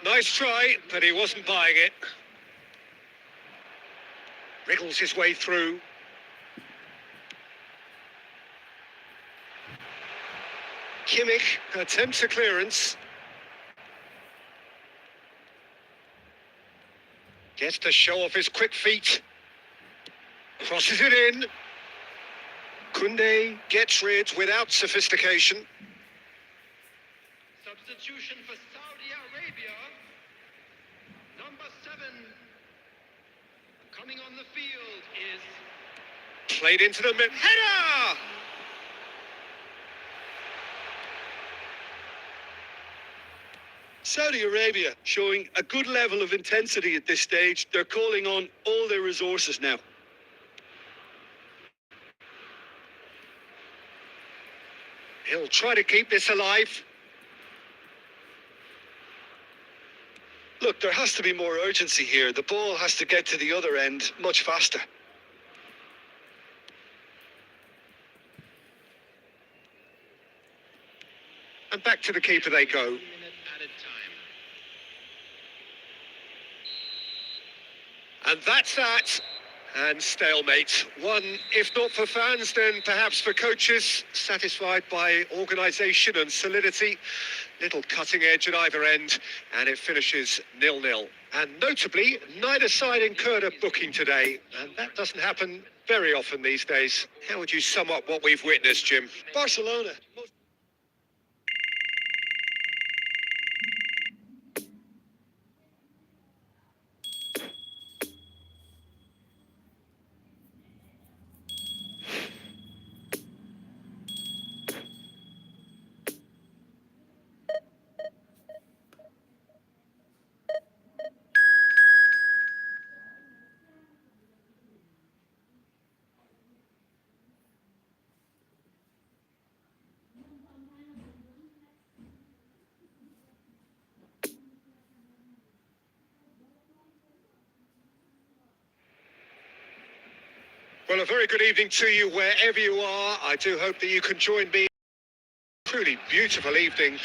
Nice try, but he wasn't buying it. Wriggles his way through. Kimmich attempts a clearance. Gets to show off his quick feet. Crosses it in. Koundé gets rid without sophistication. Substitution for Saudi Arabia. Number 7. Coming on the field is... Played into the mid. Header! Saudi Arabia showing a good level of intensity at this stage. They're calling on all their resources now. He'll try to keep this alive. Look, there has to be more urgency here. The ball has to get to the other end much faster. And back to the keeper they go. And that's that. And stalemate. One, if not for fans, then perhaps for coaches, satisfied by organisation and solidity. Little cutting edge at either end, and it finishes 0-0. And notably, neither side incurred a booking today, and that doesn't happen very often these days. How would you sum up what we've witnessed, Jim? Barcelona. Well, a very good evening to you wherever you are. I do hope that you can join me. Truly beautiful evening,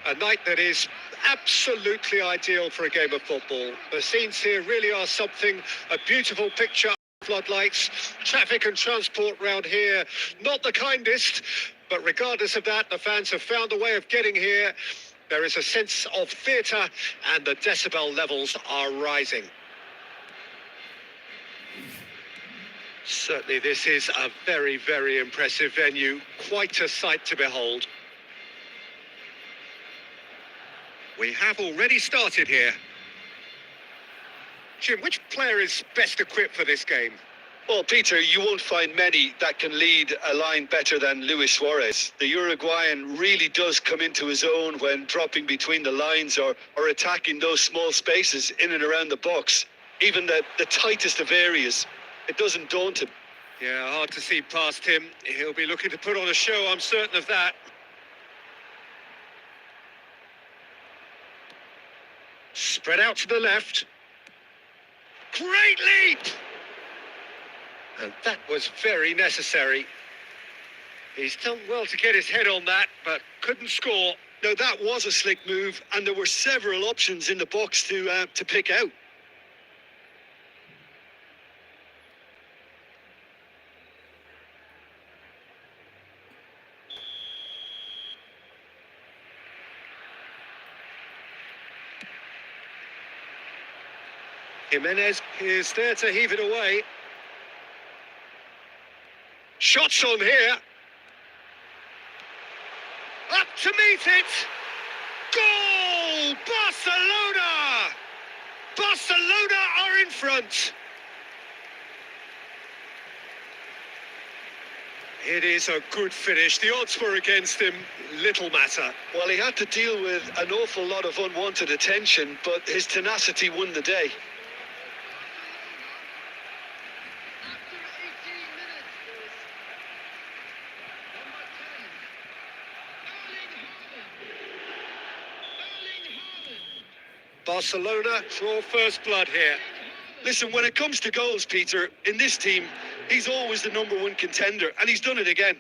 a night that is absolutely ideal for a game of football. The scenes here really are something, a beautiful picture, floodlights, traffic and transport round here, not the kindest, but regardless of that, the fans have found a way of getting here. There is a sense of theatre and the decibel levels are rising. Certainly this is a very, very impressive venue, quite a sight to behold. We have already started here. Jim, which player is best equipped for this game? Well, Peter, you won't find many that can lead a line better than Luis Suarez. The Uruguayan really does come into his own when dropping between the lines or attacking those small spaces in and around the box. Even the tightest of areas. It doesn't daunt him. Yeah, hard to see past him. He'll be looking to put on a show, I'm certain of that. Spread out to the left. Great leap! And that was very necessary. He's done well to get his head on that, but couldn't score. Now, that was a slick move, and there were several options in the box to pick out. Jimenez is there to heave it away. Shots on here. Up to meet it. Goal! Barcelona! Barcelona are in front. It is a good finish. The odds were against him. Little matter. Well, he had to deal with an awful lot of unwanted attention, but his tenacity won the day. Barcelona draw first blood here. Listen, when it comes to goals, Peter, in this team, he's always the #1 contender, and he's done it again.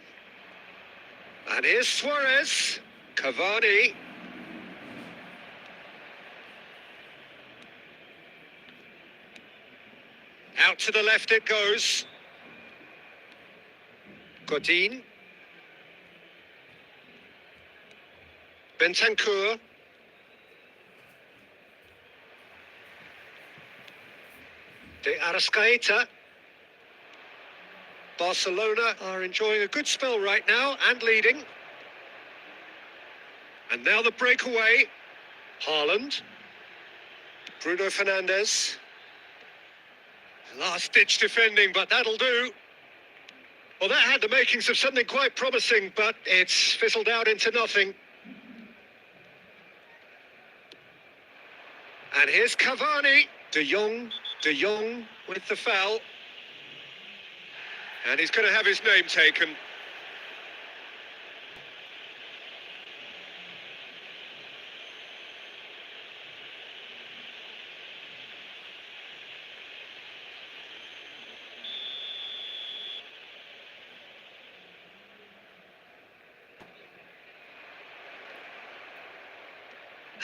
And here's Suarez, Cavani. Out to the left it goes. Godin. Bentancur. De Arrascaeta. Barcelona are enjoying a good spell right now and leading. And now the breakaway. Haaland. Bruno Fernandes. Last-ditch defending, but that'll do. Well, that had the makings of something quite promising, but it's fizzled out into nothing. And here's Cavani. De Jong with the foul. And he's going to have his name taken.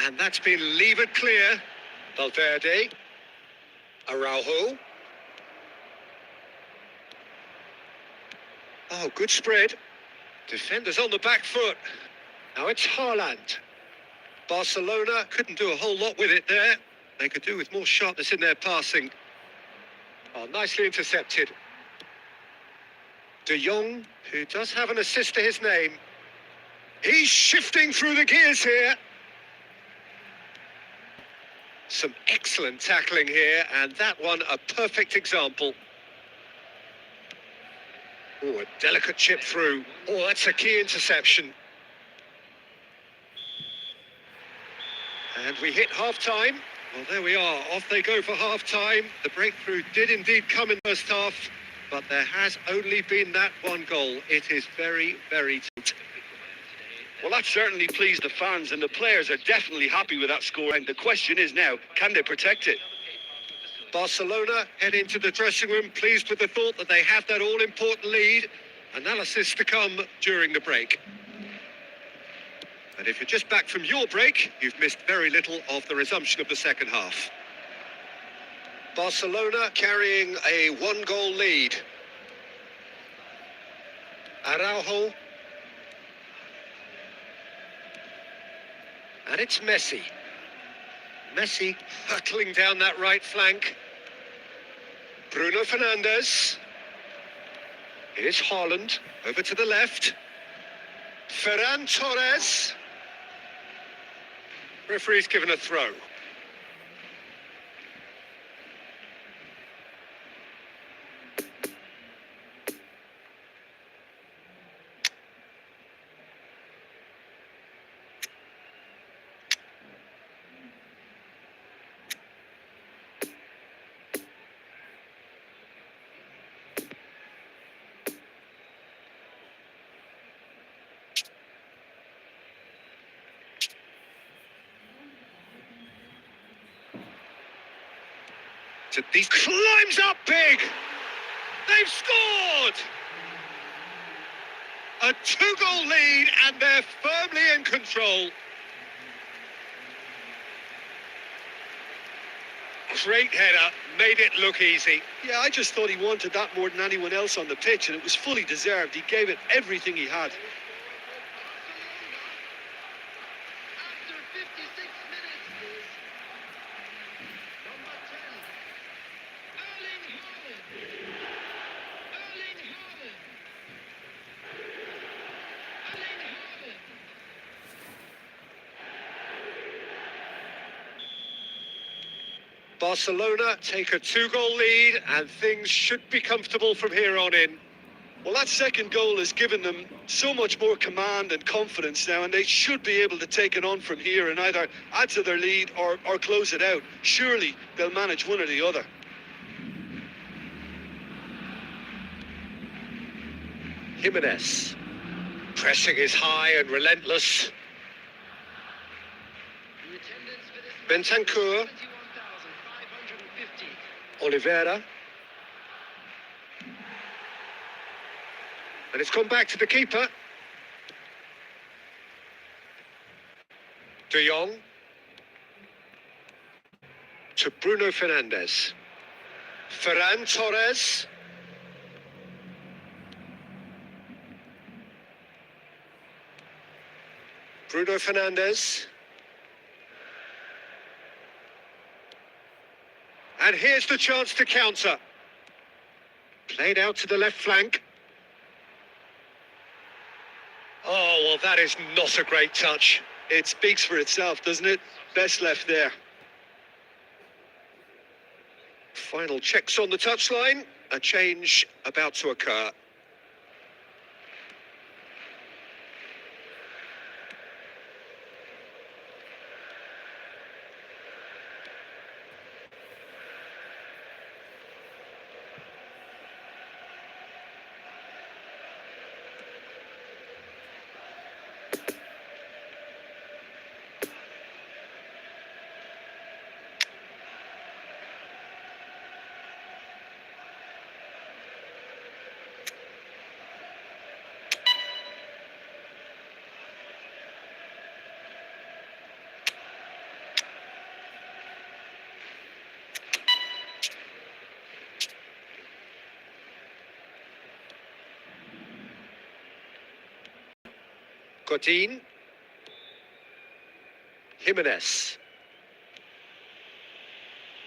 And that's been levered clear. Valverde. Araujo. Oh, good spread. Defenders on the back foot. Now it's Haaland. Barcelona couldn't do a whole lot with it there. They could do with more sharpness in their passing. Oh, nicely intercepted. De Jong, who does have an assist to his name. He's shifting through the gears here. Some excellent tackling here, and that one a perfect example. Oh, a delicate chip through. Oh, that's a key interception. And we hit half-time. Well, there we are. Off they go for half-time. The breakthrough did indeed come in the first half, but there has only been that one goal. It is very, very tight. Well, that certainly pleased the fans, and the players are definitely happy with that score. And the question is now, can they protect it? Barcelona head into the dressing room pleased with the thought that they have that all-important lead. Analysis to come during the break. And if you're just back from your break, you've missed very little of the resumption of the second half. Barcelona carrying a one-goal lead. Araujo. And it's Messi. Messi hurtling down that right flank. Bruno Fernandes. Here's Haaland. Over to the left. Ferran Torres. Referee's given a throw. He climbs up big. They've scored. A two-goal lead, and they're firmly in control. Great header, made it look easy. Yeah, I just thought he wanted that more than anyone else on the pitch, and it was fully deserved. He gave it everything he had. After 56 minutes is number 10, Erling Haaland. Erling Haaland. Erling Haaland. Barcelona take a two-goal lead, and things should be comfortable from here on in. Well, that second goal has given them so much more command and confidence now, and they should be able to take it on from here and either add to their lead or close it out. Surely they'll manage one or the other. Jimenez. Pressing is high and relentless. The attendance for this match, Bentancur. 21,550. Oliveira. And it's gone back to the keeper. De Jong. To Bruno Fernandes. Ferran Torres. Bruno Fernandes. And here's the chance to counter. Played out to the left flank. Oh, well, that is not a great touch. It speaks for itself, doesn't it? Best left there. Final checks on the touchline. A change about to occur. Godin. Jimenez.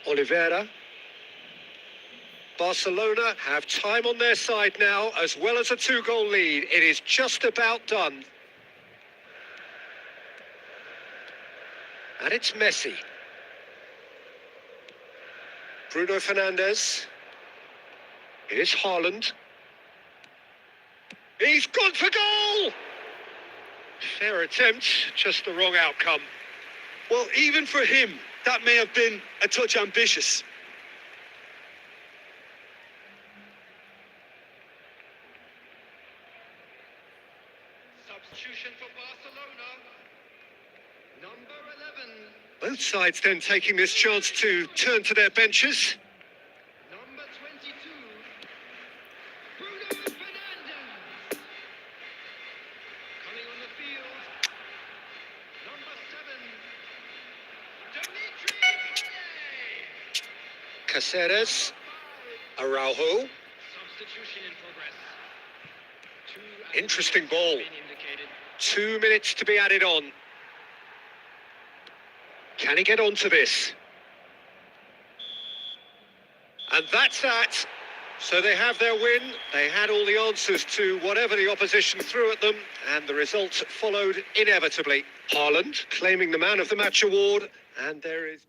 Oliveira. Barcelona have time on their side now, as well as a two-goal lead. It is just about done. And it's Messi. Bruno Fernandes. It is Haaland. He's gone for goal! Fair attempt, just the wrong outcome. Well, even for him, that may have been a touch ambitious. Substitution for Barcelona. Number 11. Both sides then taking this chance to turn to their benches. Number 22. Bruno Fernandes. Coming on the field. Number 7. Dimitri Payet. Caceres. Araujo. Substitution in progress. Interesting ball. Been indicated. 2 minutes to be added on. Can he get onto this? And that's that. So they have their win. They had all the answers to whatever the opposition threw at them, and the result followed inevitably. Haaland claiming the Man of the Match award, and there is...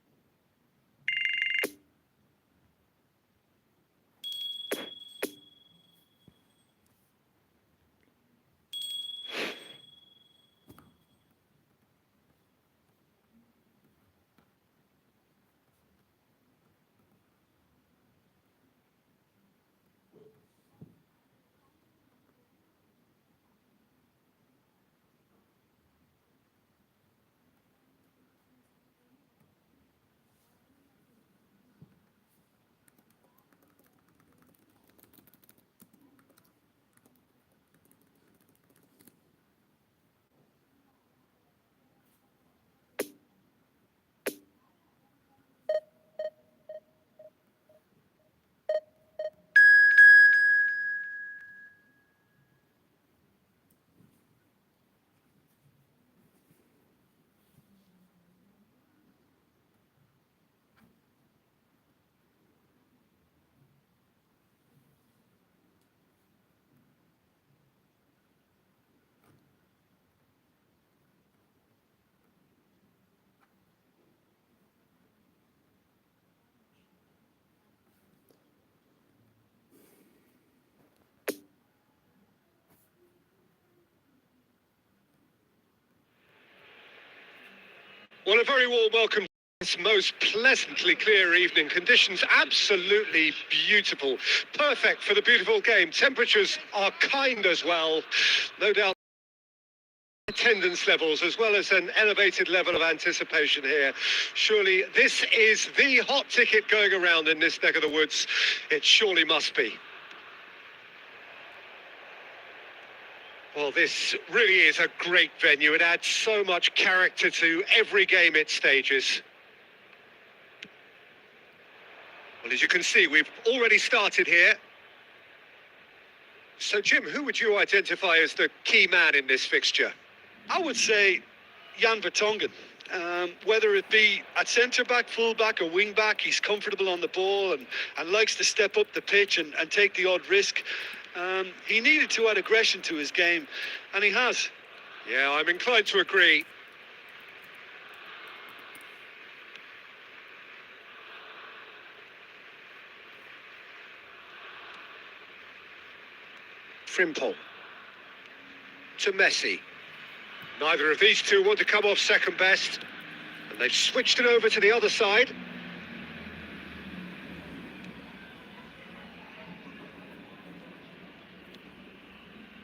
Well, a very warm welcome to this most pleasantly clear evening. Conditions absolutely beautiful. Perfect for the beautiful game. Temperatures are kind as well. No doubt attendance levels as well as an elevated level of anticipation here. Surely this is the hot ticket going around in this neck of the woods. It surely must be. Well, this really is a great venue. It adds so much character to every game it stages. Well, as you can see, we've already started here. So, Jim, who would you identify as the key man in this fixture? I would say Jan Vertonghen. Whether it be at centre-back, full-back or wing-back, he's comfortable on the ball and likes to step up the pitch and take the odd risk. He needed to add aggression to his game, and he has. Yeah, I'm inclined to agree. Frimpong to Messi. Neither of these two want to come off second best, and they've switched it over to the other side.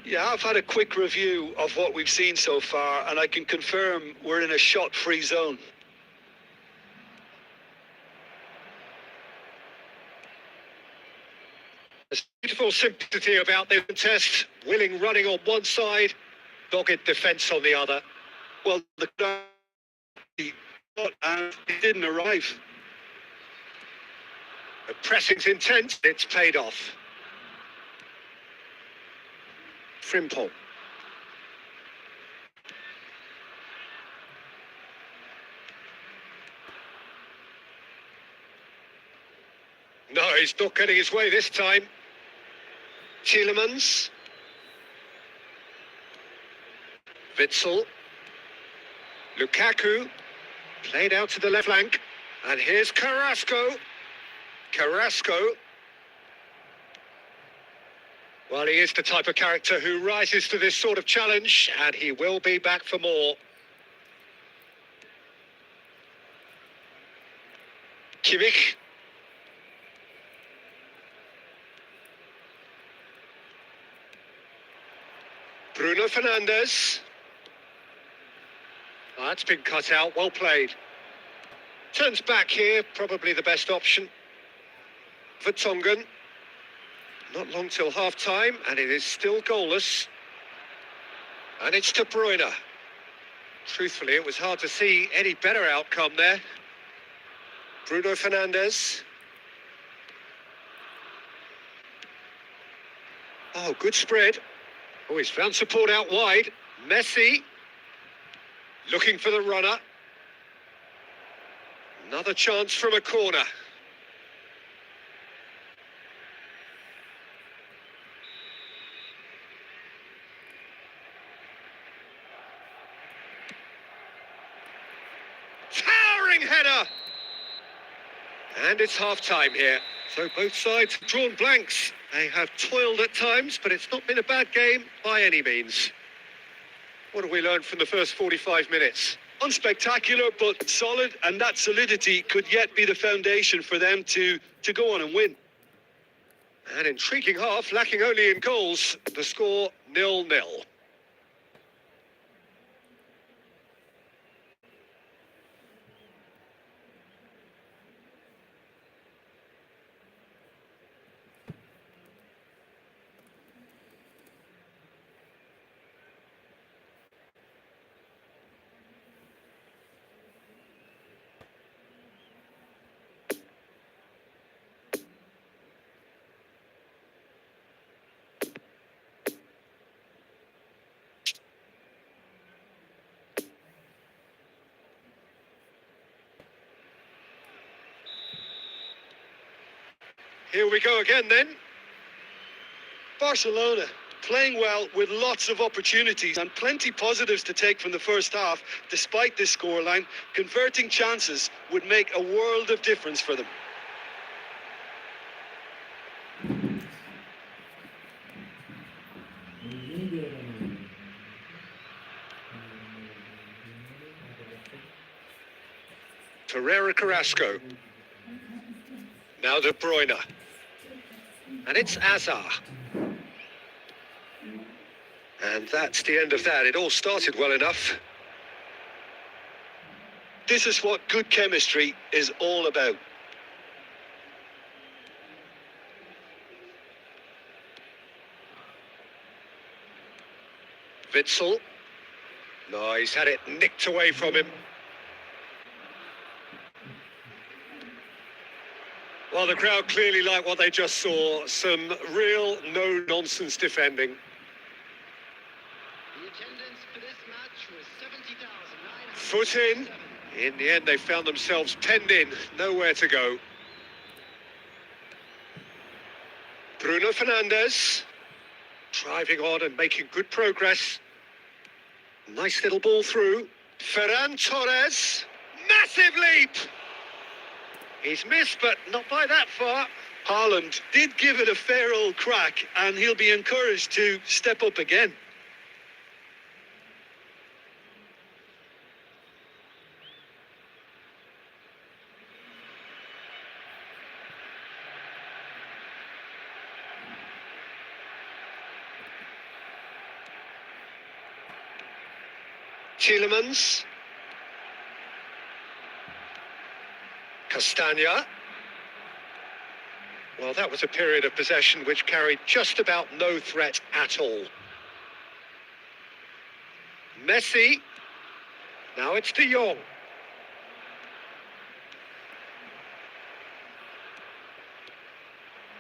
Yeah, I've had a quick review of what we've seen so far, and I can confirm we're in a shot-free zone. There's beautiful sympathy about the contest. Willing running on one side, dogged defence on the other. Well, and it didn't arrive. The pressing's intense, it's paid off. Frimpong. No, he's not getting his way this time. Tielemans. Witsel. Lukaku. Played out to the left flank. And here's Carrasco. Carrasco. Well, he is the type of character who rises to this sort of challenge, and he will be back for more. Kimmich. Bruno Fernandes. Oh, that's been cut out, well played. Turns back here, probably the best option. Vertonghen. Not long till half-time, and it is still goalless. And it's De Bruyne. Truthfully, it was hard to see any better outcome there. Bruno Fernandes. Oh, good spread. Oh, he's found support out wide. Messi. Looking for the runner. Another chance from a corner. Towering header! And it's half-time here. So both sides have drawn blanks. They have toiled at times, but it's not been a bad game by any means. What have we learned from the first 45 minutes? Unspectacular, but solid, and that solidity could yet be the foundation for them to go on and win. An intriguing half, lacking only in goals. The score 0-0. Here we go again then. Barcelona playing well with lots of opportunities and plenty positives to take from the first half. Despite this scoreline, converting chances would make a world of difference for them. Ferreira Carrasco. Now De Bruyne. And it's Azar. And that's the end of that. It all started well enough. This is what good chemistry is all about. Witsel. No, he's had it nicked away from him. Well, the crowd clearly like what they just saw. Some real no-nonsense defending. The attendance for this match was 70,900. Foot in. In the end, they found themselves penned in. Nowhere to go. Bruno Fernandes. Driving on and making good progress. Nice little ball through. Ferran Torres. Massive leap! He's missed, but not by that far. Haaland did give it a fair old crack, and he'll be encouraged to step up again. Tielemans. Castagna. Well, that was a period of possession which carried just about no threat at all. Messi. Now it's De Jong.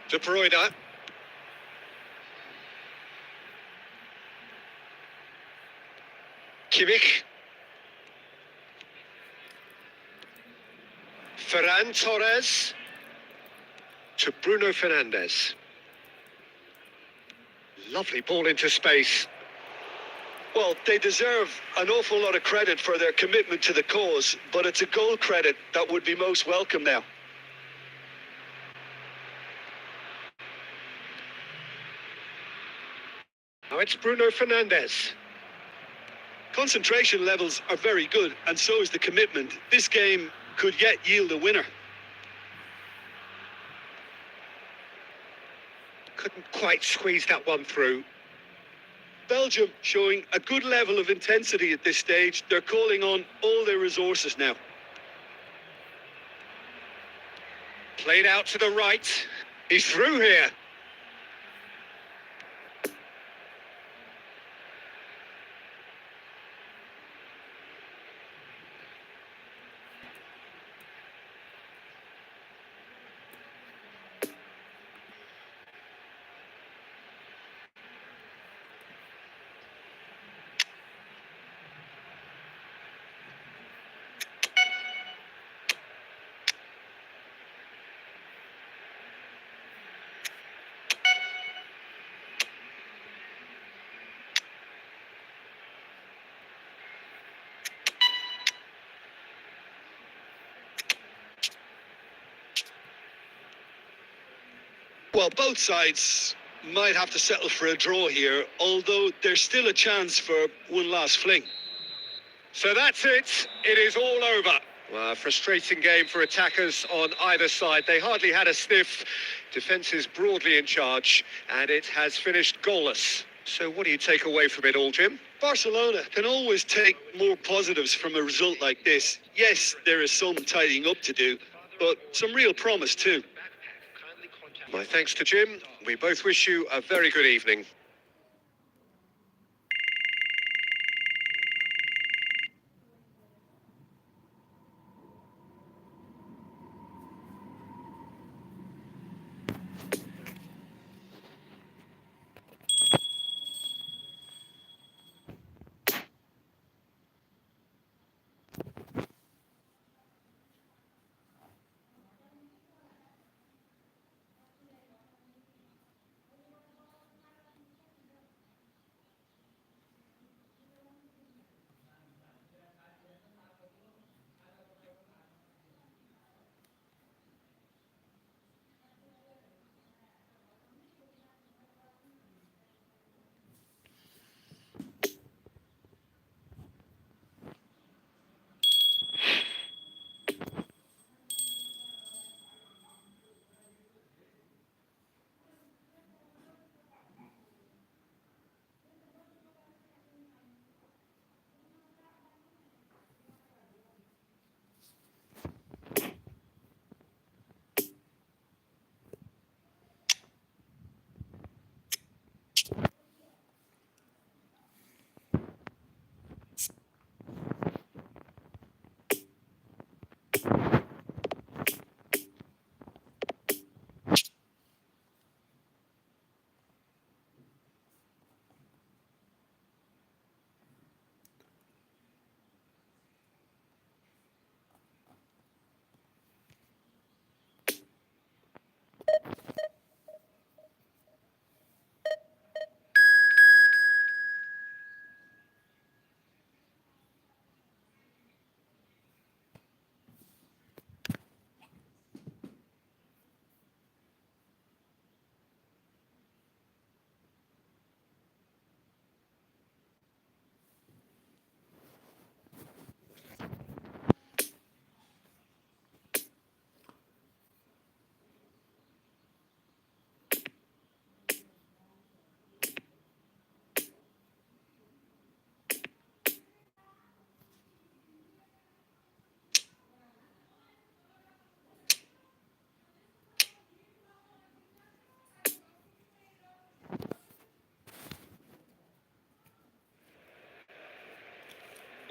De Bruyne. Kimmich. Ferran Torres to Bruno Fernandes. Lovely ball into space. Well, they deserve an awful lot of credit for their commitment to the cause, but it's a goal credit that would be most welcome now. Now it's Bruno Fernandes. Concentration levels are very good, and so is the commitment. This game could yet yield a winner. Couldn't quite squeeze that one through. Belgium showing a good level of intensity at this stage. They're calling on all their resources now. Played out to the right. He's through here. Well, both sides might have to settle for a draw here, although there's still a chance for one last fling. So that's it. It is all over. Well, a frustrating game for attackers on either side. They hardly had a sniff. Defence is broadly in charge, and it has finished goalless. So what do you take away from it all, Jim? Barcelona can always take more positives from a result like this. Yes, there is some tidying up to do, but some real promise too. Kindly contact. My thanks to Jim. We both wish you a very good evening.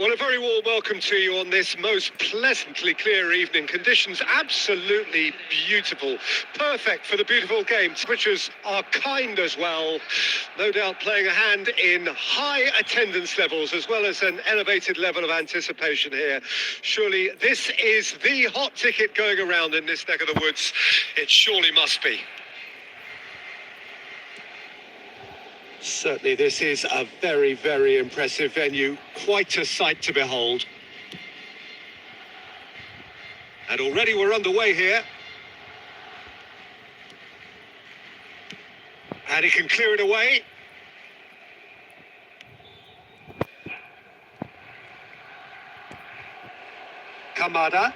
Well, a very warm welcome to you on this most pleasantly clear evening. Conditions absolutely beautiful. Perfect for the beautiful game. Temperatures are kind as well. No doubt playing a hand in high attendance levels as well as an elevated level of anticipation here. Surely this is the hot ticket going around in this neck of the woods. It surely must be. Certainly this is a very, very impressive venue. Quite a sight to behold. And already we're underway here. And he can clear it away. Kamada.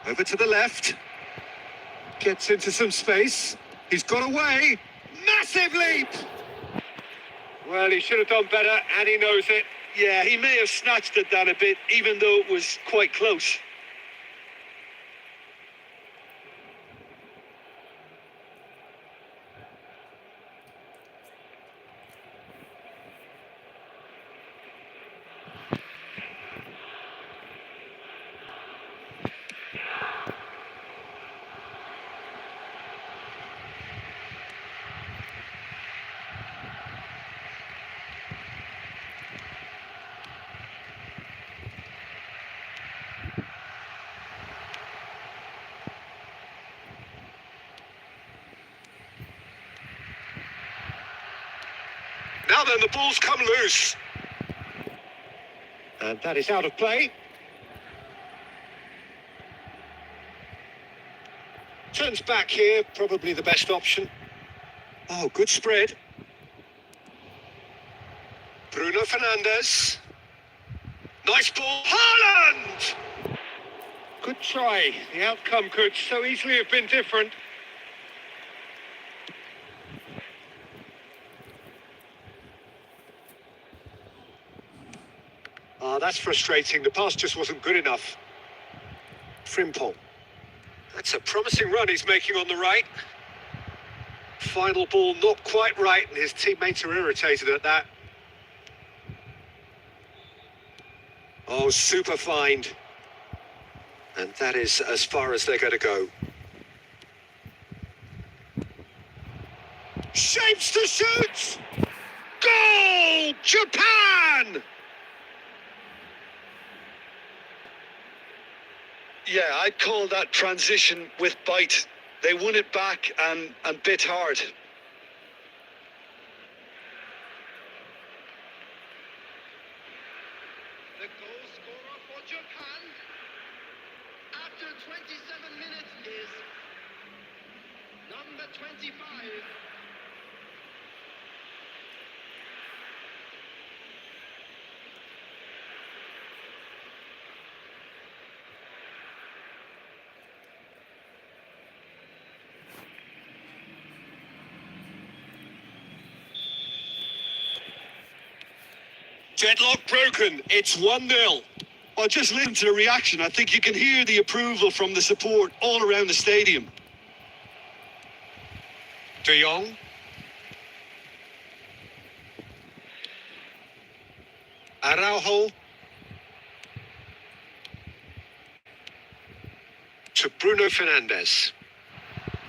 Over to the left. Gets into some space. He's got away. Massive leap! Well, he should have done better, and he knows it. Yeah, he may have snatched it down a bit, even though it was quite close. Now then, the ball's come loose. And that is out of play. Turns back here, probably the best option. Oh, good spread. Bruno Fernandes. Nice ball. Haaland! Good try. The outcome could so easily have been different. Ah, that's frustrating. The pass just wasn't good enough. Frimpong. That's a promising run he's making on the right. Final ball not quite right, and his teammates are irritated at that. Oh, super find. And that is as far as they're going to go. Shapes to shoot! Goal! Japan! Yeah, I'd call that transition with bite. They won it back and bit hard. The goal scorer for Japan after 27 minutes is number 25. Deadlock broken. It's 1-0. Well, just listen to the reaction. I think you can hear the approval from the support all around the stadium. De Jong. Araujo. To Bruno Fernandes.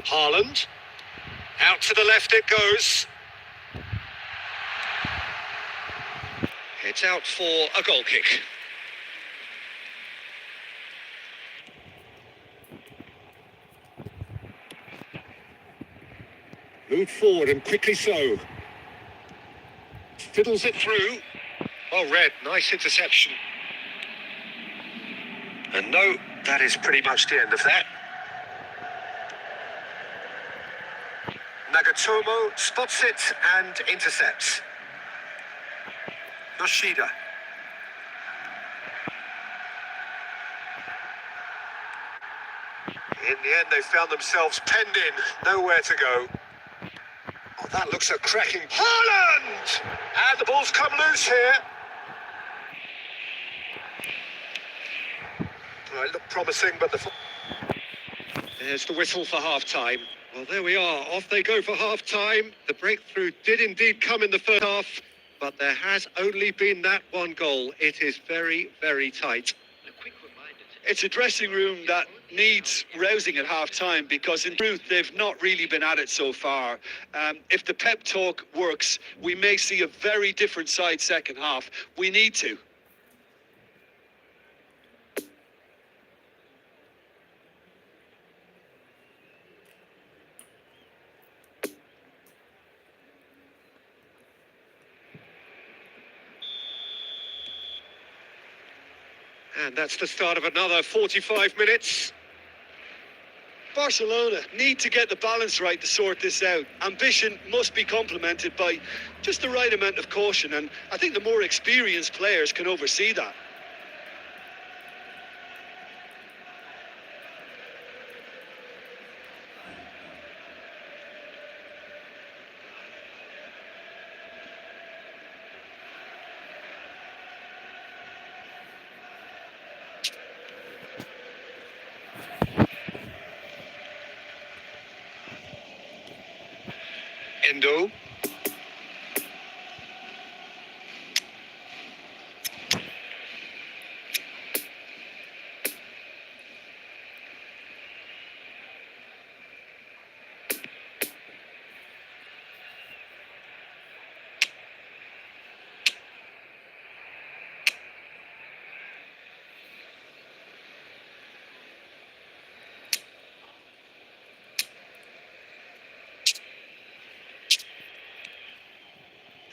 Haaland. Out to the left it goes. It's out for a goal kick. Moved forward and quickly so. Fiddles it through. Oh, Red, nice interception. And no, that is pretty much the end of that. Nagatomo spots it and intercepts. Yoshida. In the end, they found themselves penned in, nowhere to go. Oh, that looks a cracking... Haaland! And the ball's come loose here. Well, it looked promising, but the... There's the whistle for half-time. Well, there we are. Off they go for half-time. The breakthrough did indeed come in the first half. But there has only been that one goal. It is very, very tight. It's a dressing room that needs rousing at half-time because in truth they've not really been at it so far. If the pep talk works, we may see a very different side second half. We need to. And that's the start of another 45 minutes. Barcelona need to get the balance right to sort this out. Ambition must be complemented by just the right amount of caution, and I think the more experienced players can oversee that. Endo.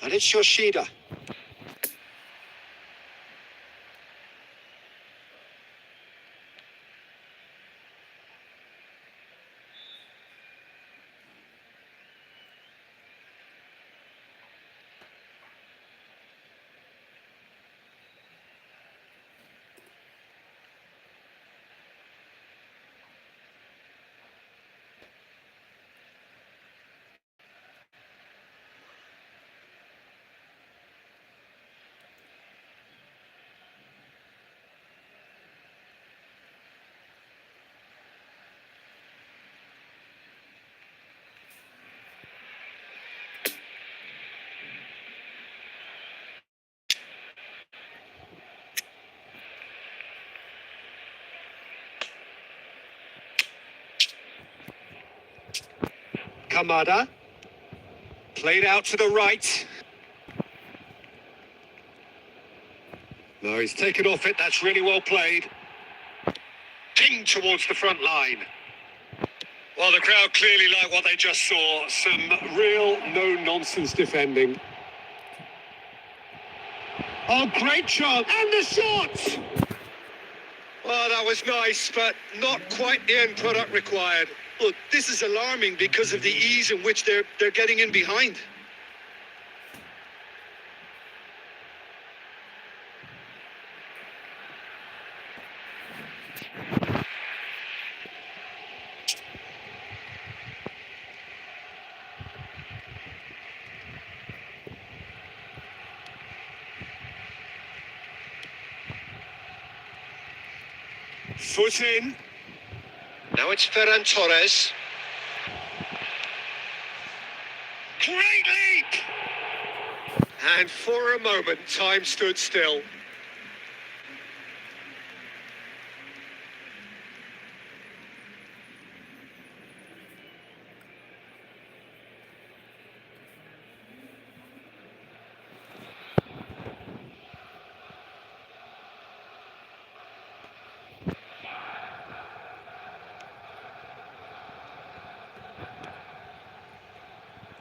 And it's Yoshida. Kamada. Played out to the right. No, he's taken off it. That's really well played. Ping towards the front line. Well, the crowd clearly like what they just saw. Some real no-nonsense defending. Oh, great shot. And the shot! Well, that was nice, but not quite the end product required. Look, this is alarming because of the ease in which they're getting in behind. Foot in. Now it's Ferran Torres. Great leap! And for a moment, time stood still.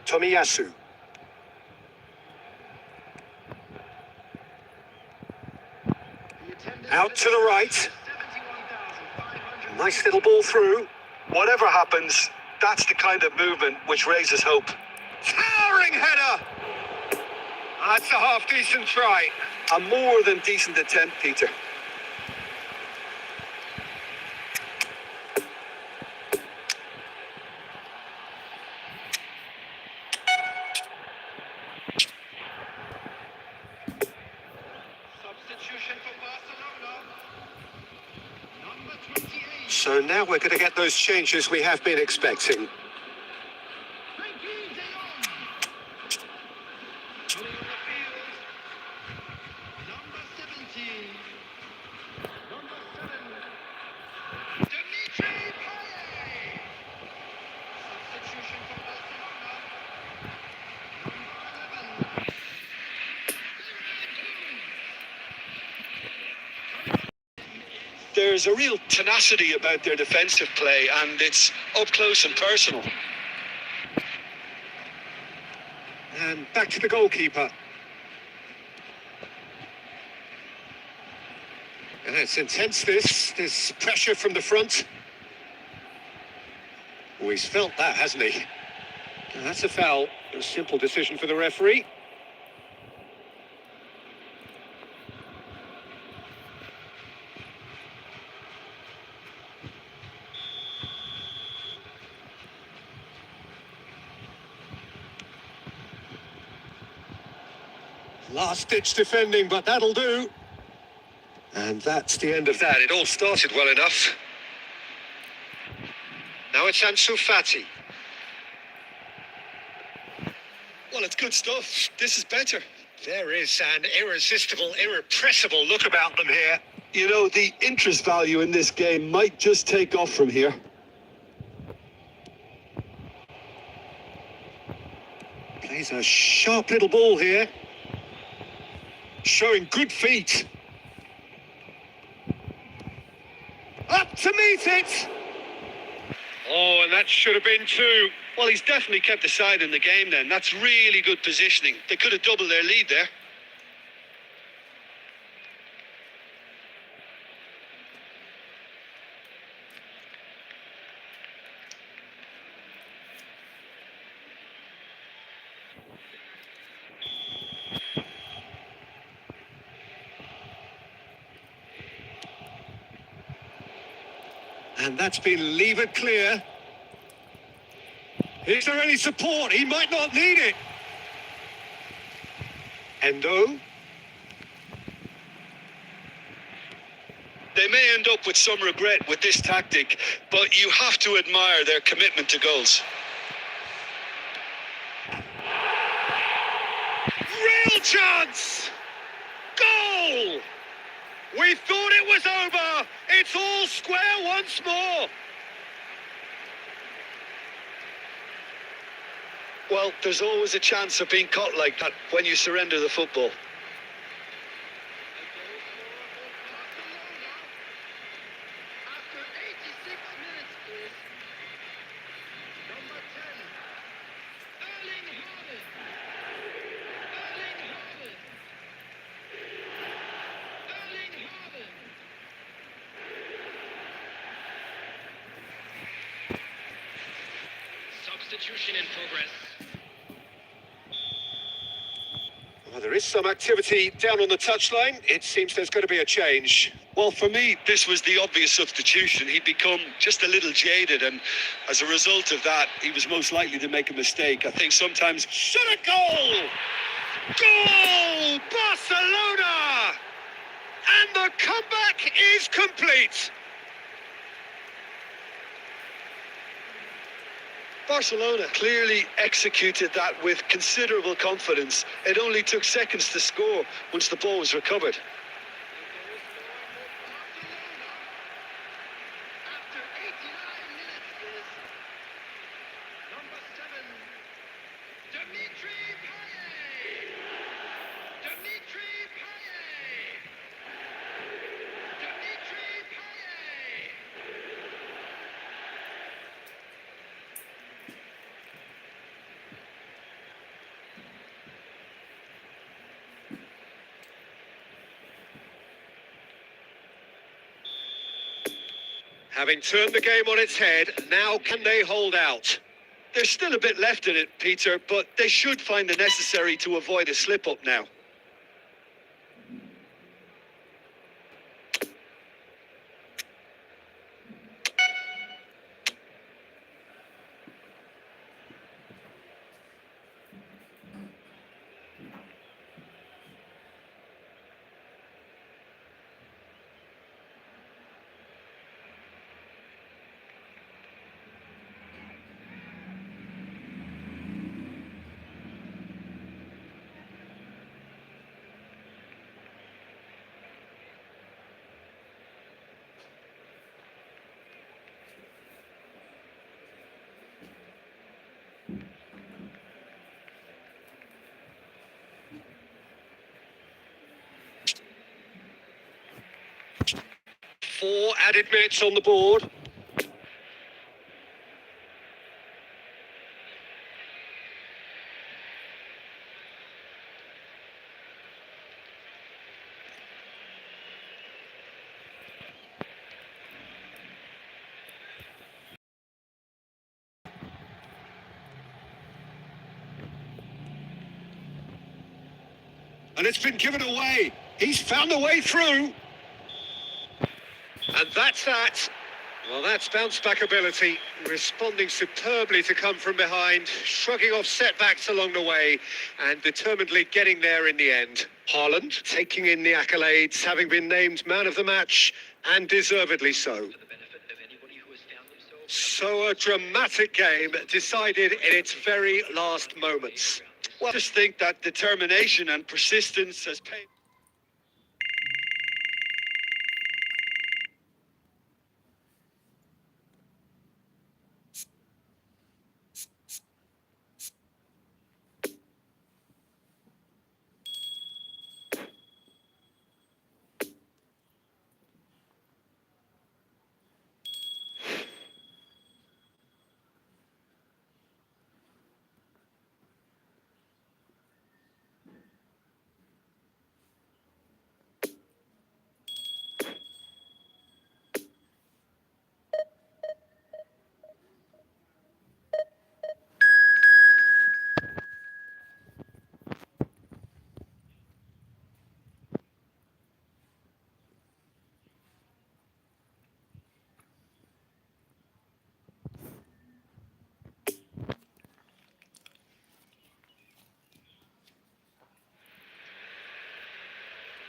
Tomiyasu. Out to the right. Nice little ball through. Whatever happens, that's the kind of movement which raises hope. Towering header! That's a half-decent try. A more than decent attempt, Peter. Substitution for Barcelona. Number 28. So now we're going to get those changes we have been expecting. Frankie de Jong. Putting on the field. there's a real tenacity about their defensive play, and it's up close and personal. And back to the goalkeeper. And it's intense, this pressure from the front. Oh, he's felt that, hasn't he? And that's a foul. A simple decision for the referee. Last-ditch defending, but that'll do. And that's the end of that. It all started well enough. Now it's Ansu Fati. Well, it's good stuff. This is better. There is an irresistible, irrepressible look about them here. You know, the interest value in this game might just take off from here. Plays a sharp little ball here. Showing good feet. Up to meet it! Oh, and that should have been two. Well, he's definitely kept the side in the game then. That's really good positioning. They could have doubled their lead there. And that's been levered clear. Is there any support? He might not need it. Endo. They may end up with some regret with this tactic, but you have to admire their commitment to goals. Real chance! Goal! We thought it was over. It's all square once more. Well, there's always a chance of being caught like that when you surrender the football. After 86 minutes, please. Number 10, Erling Haaland. Erling Haaland. Erling Haaland. Substitution in progress. Well, there is some activity down on the touchline. It seems there's going to be a change. Well, for me, this was the obvious substitution. He'd become just a little jaded, and as a result of that, he was most likely to make a mistake. I think sometimes... Shot a goal! Goal! Barcelona! And the comeback is complete. Barcelona clearly executed that with considerable confidence. It only took seconds to score once the ball was recovered. After 89 minutes, please. Number 7, Dimitri Payet. Dimitri Payet. Dimitri Payet. Having turned the game on its head, now can they hold out? There's still a bit left in it, Peter, but they should find the necessary to avoid a slip-up now. 4 added minutes on the board. And it's been given away. He's found a way through. And that's that. Well, that's bounce-back ability, responding superbly to come from behind, shrugging off setbacks along the way, and determinedly getting there in the end. Haaland taking in the accolades, having been named man of the match, and deservedly so. So a dramatic game decided in its very last moments. Well, I just think that determination and persistence has paid.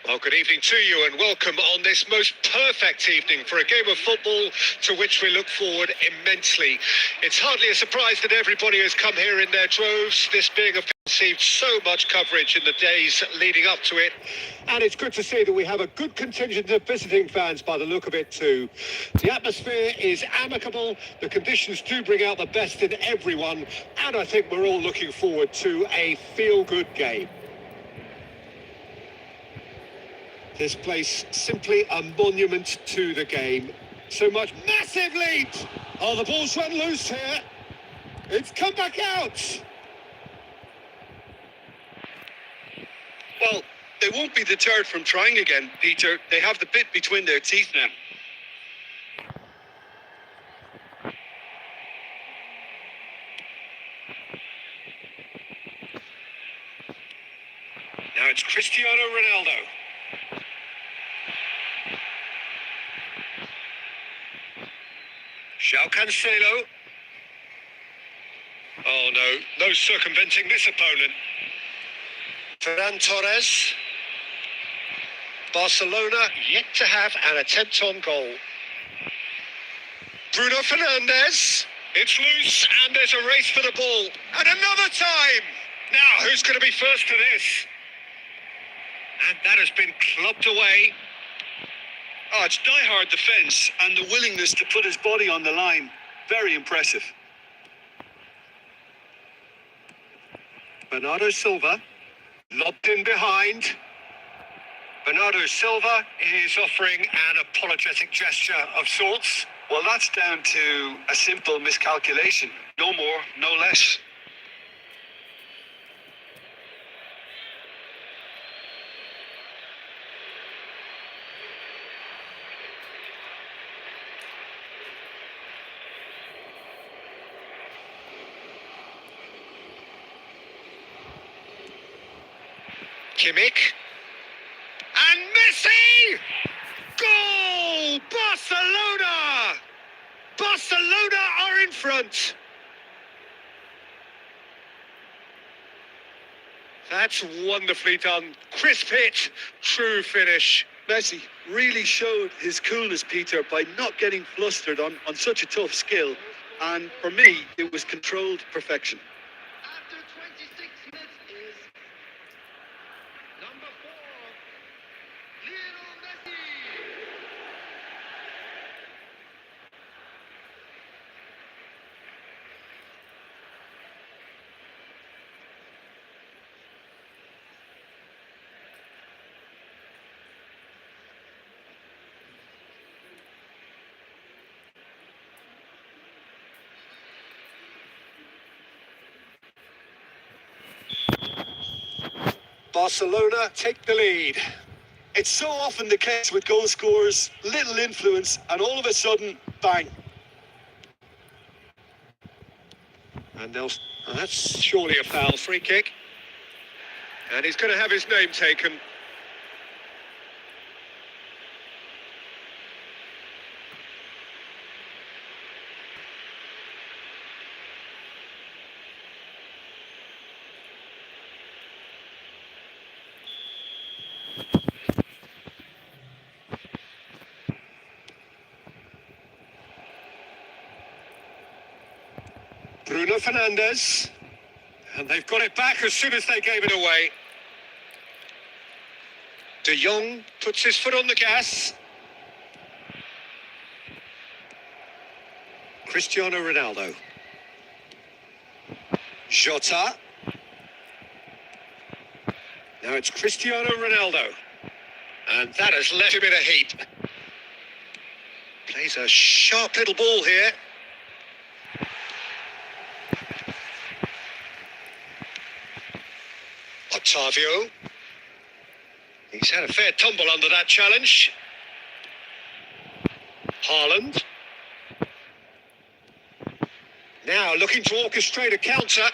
Well, good evening to you and welcome on this most perfect evening for a game of football to which we look forward immensely. It's hardly a surprise that everybody has come here in their droves, this being a received so much coverage in the days leading up to it. And it's good to see that we have a good contingent of visiting fans by the look of it too. The atmosphere is amicable, the conditions do bring out the best in everyone, and I think we're all looking forward to a feel-good game. This place simply a monument to the game. So much massive lead! Oh, the ball's run loose here. It's come back out. Well, they won't be deterred from trying again, Peter. They have the bit between their teeth now. Now it's Cristiano Ronaldo. João Cancelo. Oh no, no circumventing this opponent. Ferran Torres. Barcelona yet to have an attempt on goal. Bruno Fernandes. It's loose and there's a race for the ball. And another time. Now who's going to be first to this? And that has been clubbed away. Oh, it's die-hard defence and the willingness to put his body on the line. Very impressive. Bernardo Silva, lobbed in behind. Bernardo Silva is offering an apologetic gesture of sorts. Well, that's down to a simple miscalculation. No more, no less. Kimmich. And Messi! Goal! Barcelona! Barcelona are in front. That's wonderfully done. Crisp hit, true finish. Messi really showed his coolness, Peter, by not getting flustered on such a tough skill. And for me, it was controlled perfection. After 26 minutes is number 4, Lionel Messi. Barcelona take the lead. It's so often the case with goal scorers, little influence, and all of a sudden, bang. And they'll... Oh, that's surely a foul. Free kick. And he's going to have his name taken. Bruno Fernandes. And they've got it back as soon as they gave it away. De Jong puts his foot on the gas. Cristiano Ronaldo. Jota. Now it's Cristiano Ronaldo. And that has left him in a heap. Plays a sharp little ball here. Otavio. He's had a fair tumble under that challenge. Haaland. Now looking to orchestrate a counter.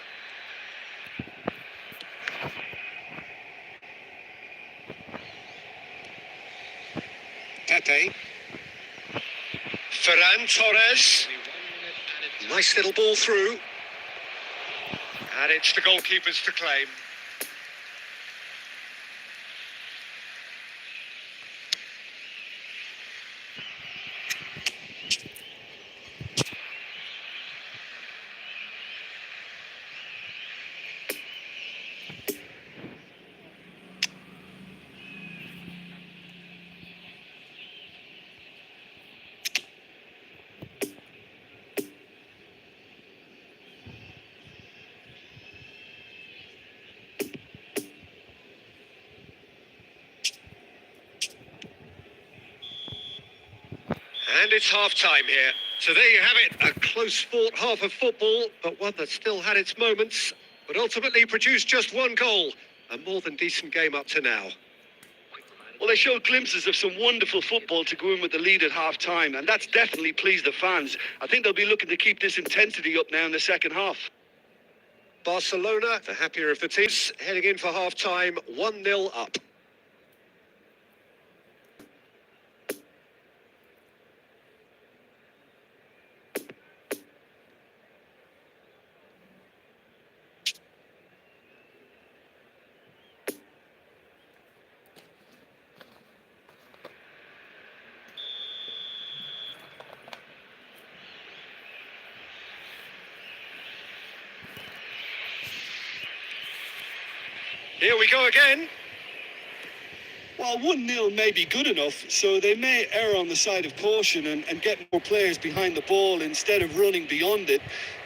Pepe. Ferran Torres. Nice little ball through. And it's the goalkeepers to claim. And it's half-time here. So there you have it, a close-fought half of football, but one that still had its moments, but ultimately produced just one goal. A more than decent game up to now. Well, they showed glimpses of some wonderful football to go in with the lead at half-time, and that's definitely pleased the fans. I think they'll be looking to keep this intensity up now in the second half. Barcelona, the happier of the teams, heading in for half-time, 1-0 up. Here we go again. Well, 1-0 may be good enough, so they may err on the side of caution and get more players behind the ball instead of running beyond it.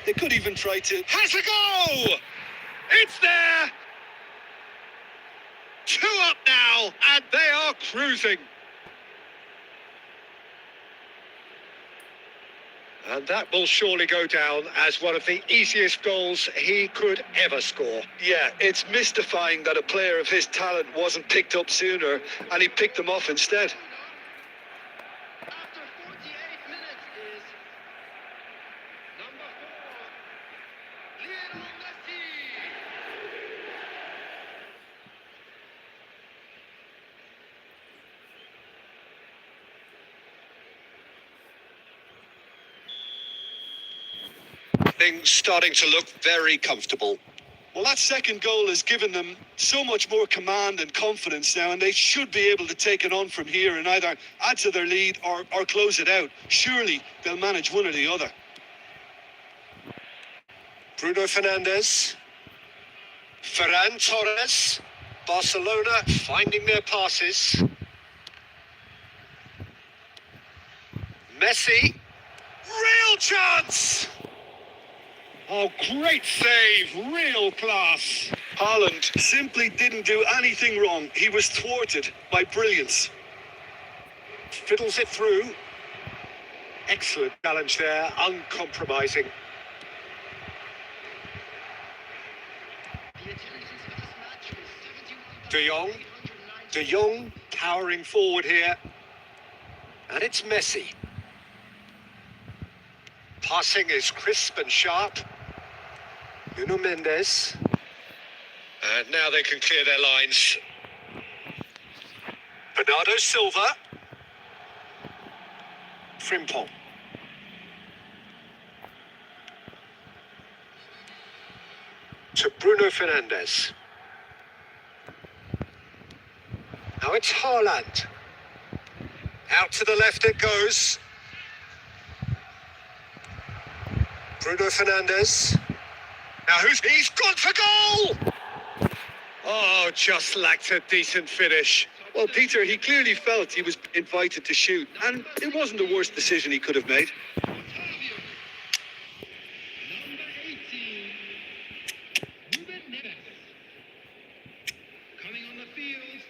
They could even try to... Has a go! It's there! 2 up now, and they are cruising. And that will surely go down as one of the easiest goals he could ever score. Yeah, it's mystifying that a player of his talent wasn't picked up sooner, and he picked them off instead. After 48 minutes is number 4, Lionel Messi. Things starting to look very comfortable. Well, that second goal has given them so much more command and confidence now, and they should be able to take it on from here and either add to their lead or close it out. Surely they'll manage one or the other. Bruno Fernandes. Ferran Torres. Barcelona finding their passes. Messi. Real chance! Oh, great save, real class. Haaland simply didn't do anything wrong. He was thwarted by brilliance. Fiddles it through. Excellent challenge there, uncompromising. The attendance for this match was De Jong. De Jong towering forward here. And it's Messi. Passing is crisp and sharp. Nuno Mendes. And now they can clear their lines. Bernardo Silva. Frimpong. To Bruno Fernandes. Now it's Haaland. Out to the left it goes. Bruno Fernandes. Now he's gone for goal! Oh, just lacked a decent finish. Well, Peter, he clearly felt he was invited to shoot, and it wasn't the worst decision he could have made. Number 18, Ruben Neves. Coming on the field,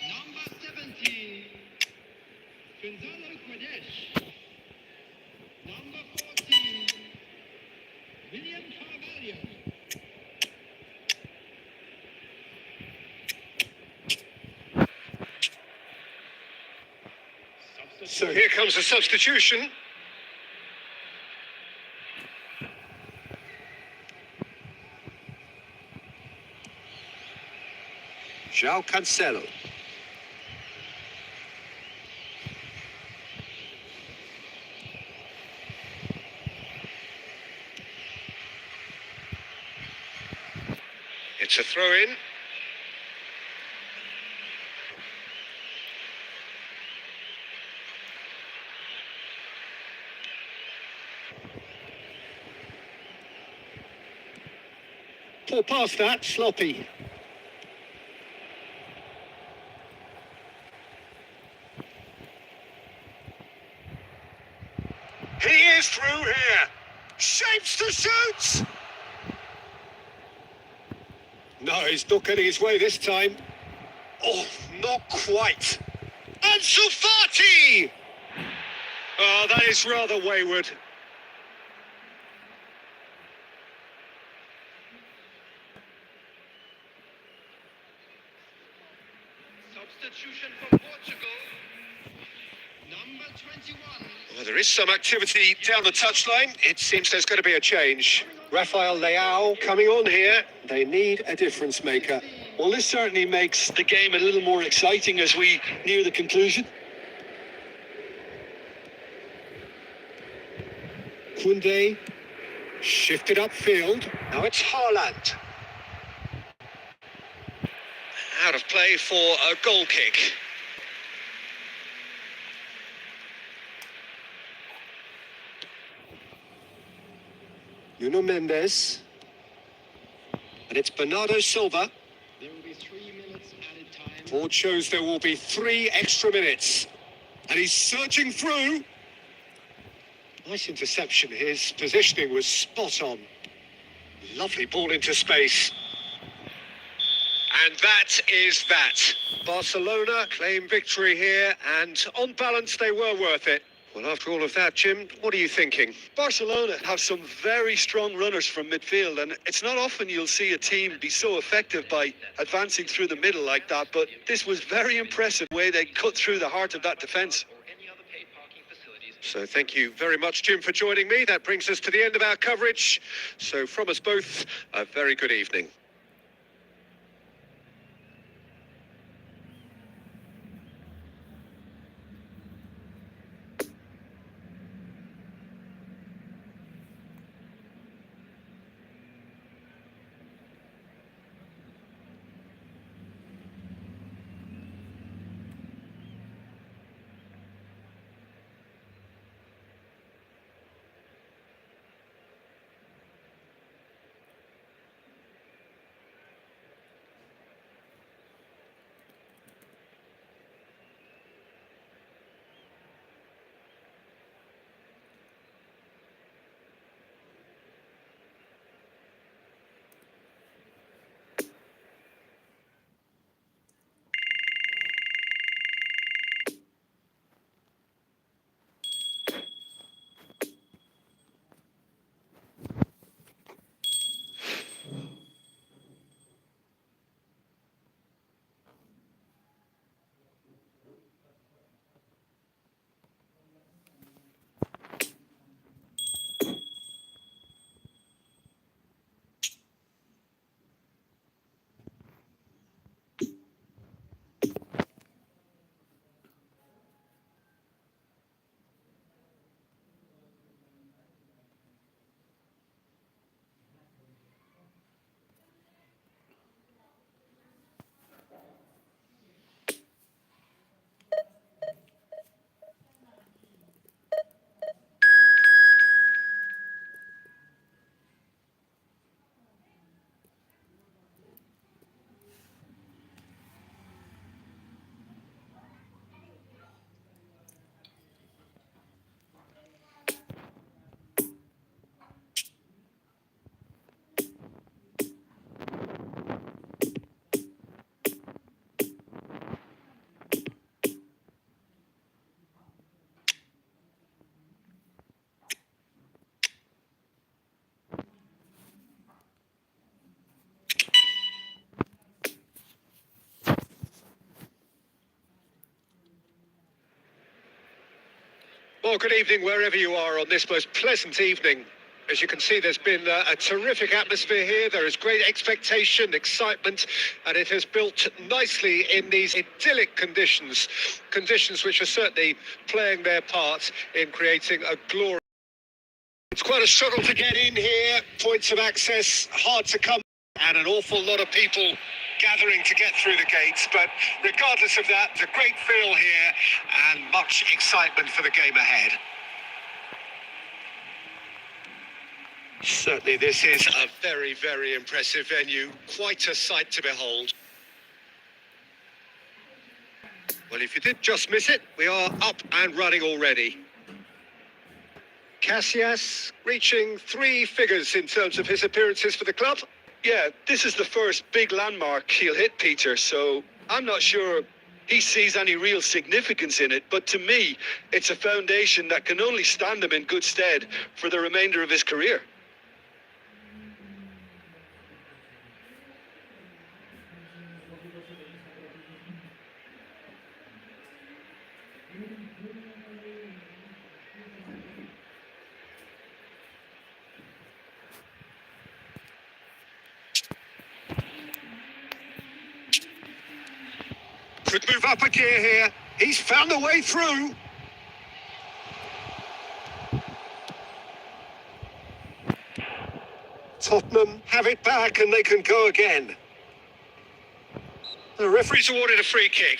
number 17, Gonzalo Guedes. Number 14, William Carvalho. So here comes the substitution. João Cancelo. It's a throw-in. Pull past that, sloppy. He is through here. Shapes to shoot. No, he's not getting his way this time. Oh, not quite. Ansu Fati! Oh, that is rather wayward. Substitution for Portugal. Number 21. Well, there is some activity down the touchline. It seems there's going to be a change. Rafael Leao coming on here. They need a difference maker. Well, this certainly makes the game a little more exciting as we near the conclusion. Koundé shifted upfield. Now it's Haaland. Out of play for a goal kick. Nuno Mendes. And it's Bernardo Silva. There will be 3 minutes added time. Board shows there will be 3 extra minutes. And he's surging through. Nice interception. His positioning was spot on. Lovely ball into space. And that is that. Barcelona claim victory here, and on balance they were worth it. Well, after all of that, Jim, what are you thinking? Barcelona have some very strong runners from midfield, and it's not often you'll see a team be so effective by advancing through the middle like that, but this was very impressive the way they cut through the heart of that defence. So thank you very much, Jim, for joining me. That brings us to the end of our coverage. So from us both, a very good evening. Well, good evening wherever you are on this most pleasant evening. As you can see, there's been a terrific atmosphere here. There is great expectation, excitement, and it has built nicely in these idyllic conditions. Conditions which are certainly playing their part in creating a glorious... It's quite a struggle to get in here. Points of access hard to come, and an awful lot of people gathering to get through the gates. But regardless of that, there's a great feel here and much excitement for the game ahead. Certainly this is a very, very impressive venue. Quite a sight to behold. Well, if you did just miss it, we are up and running already. Casillas reaching 3 figures in terms of his appearances for the club. Yeah, this is the first big landmark he'll hit, Peter, so I'm not sure he sees any real significance in it, but to me, it's a foundation that can only stand him in good stead for the remainder of his career. Could move up a gear here. He's found a way through. Tottenham have it back and they can go again. The referee's awarded a free kick.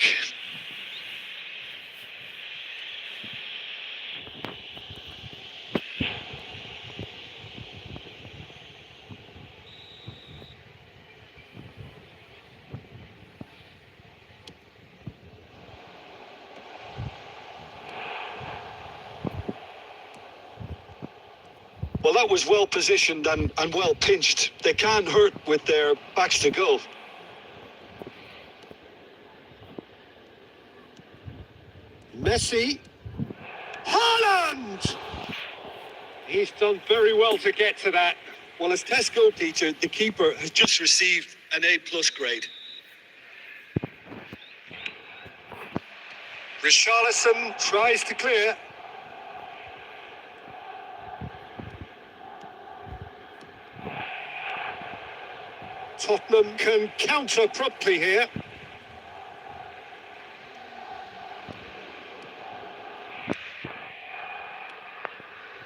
Well, that was well positioned and well pinched. They can hurt with their backs to goal. Messi. Haaland! He's done very well to get to that. Well, as Tesco, Peter, the keeper has just received an A+ grade. Richarlison tries to clear. Tottenham can counter promptly here.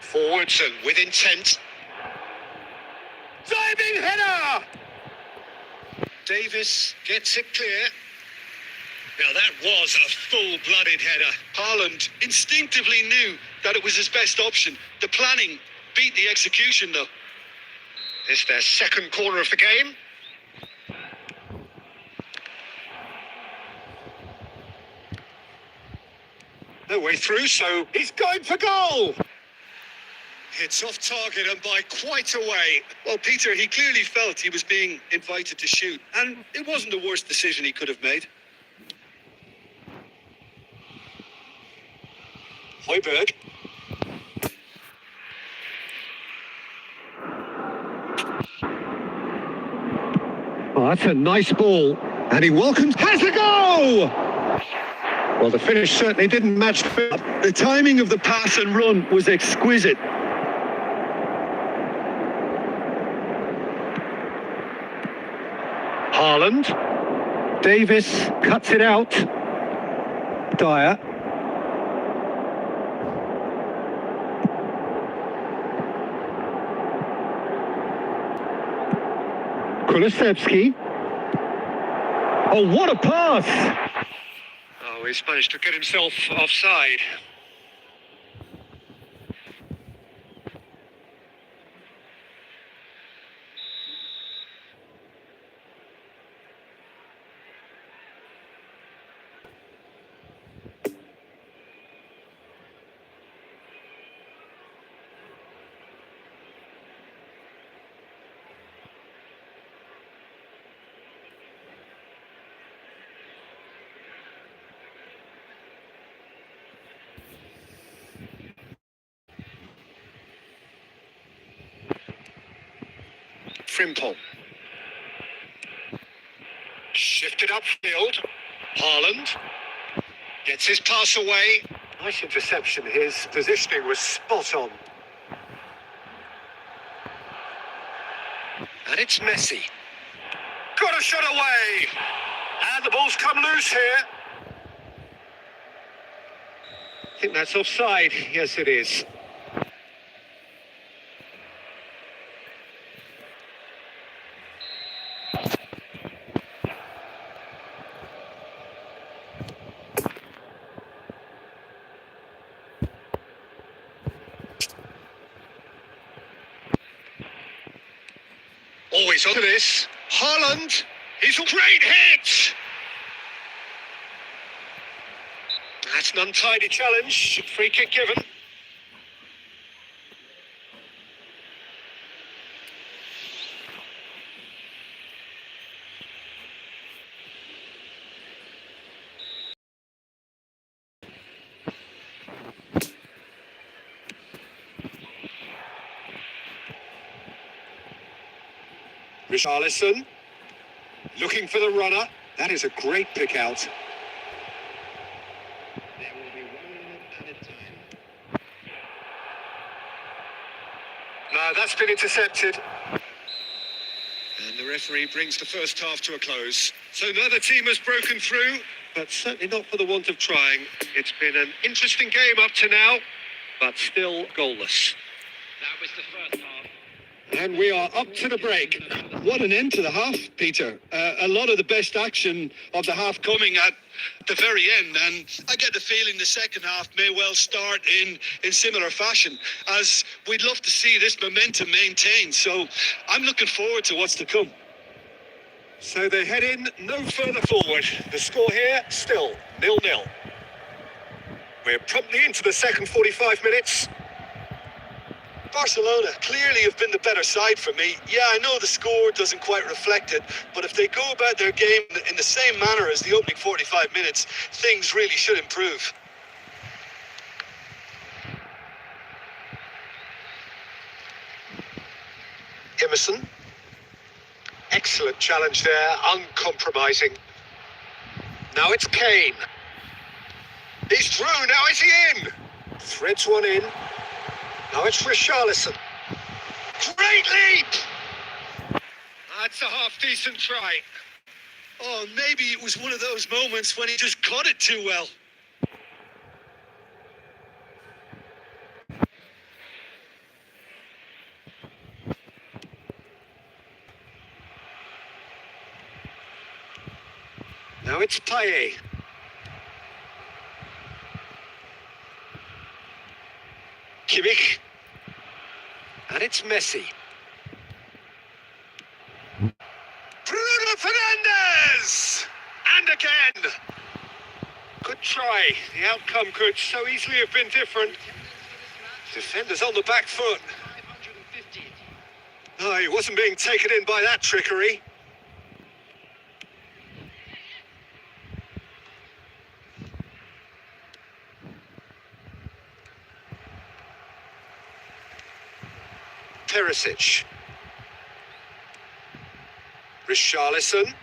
Forwards and with intent. Diving header! Davis gets it clear. Now that was a full-blooded header. Haaland instinctively knew that it was his best option. The planning beat the execution, though. It's their second corner of the game. No way through, so he's going for goal. It's off target and by quite a way. Well, Peter, he clearly felt he was being invited to shoot, and it wasn't the worst decision he could have made. Højbjerg. Oh, that's a nice ball. And he welcomes... Has a goal! Well, the finish certainly didn't match the... The timing of the pass and run was exquisite. Haaland. Davis cuts it out. Dyer. Kulusevski. Oh, what a pass! Oh, he's managed to get himself offside. Frimpong. Shifted upfield. Haaland gets his pass away. Nice interception. His positioning was spot on. And it's Messi. Got a shot away! And the ball's come loose here. I think that's offside. Yes, it is. Always on to this. Haaland. He's a great hit. That's an untidy challenge. Free kick given. Richarlison. Looking for the runner. That is a great pick out. There will be 1 minute added time. No, that's been intercepted. And the referee brings the first half to a close. So neither team has broken through, but certainly not for the want of trying. It's been an interesting game up to now, but still goalless. That was the first half. And we are up to the break. What an end to the half, Peter. A lot of the best action of the half coming at the very end, and I get the feeling the second half may well start in similar fashion, as we'd love to see this momentum maintained. So I'm looking forward to what's to come. So they head in no further forward. The score here, still 0-0. We're promptly into the second 45 minutes. Barcelona clearly have been the better side for me. Yeah, I know the score doesn't quite reflect it, but if they go about their game in the same manner as the opening 45 minutes, things really should improve. Emerson. Excellent challenge there, uncompromising. Now it's Kane. He's through, now is he in? Threads one in. Now it's Richarlison. Great leap! That's a half-decent try. Oh, maybe it was one of those moments when he just caught it too well. Now it's Payet. Kimmich. And it's Messi. Bruno Fernandes! And again! Good try. The outcome could so easily have been different. Defenders on the back foot. 550. No, he wasn't being taken in by that trickery. Perisic. Richarlison.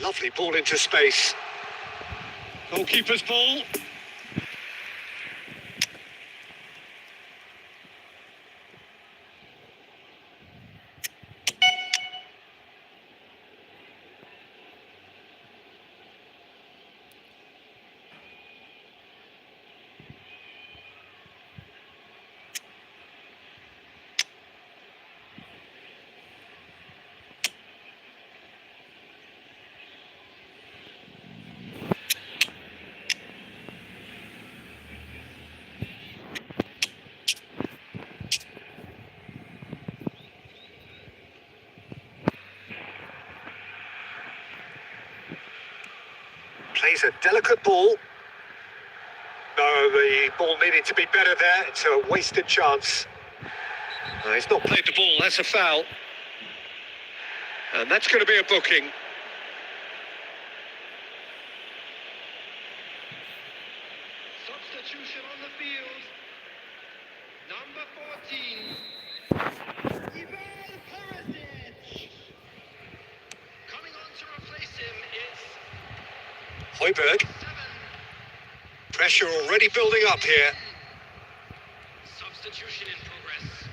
Lovely ball into space. Goalkeeper's ball. Plays a delicate ball. No, the ball needed to be better there. It's a wasted chance. No, he's not played the ball. That's a foul. And that's going to be a booking. Substitution on the field. Number 14. Ivan Perisic. Coming on to replace him is Højbjerg. 7. pressure already building up here. Substitution in progress.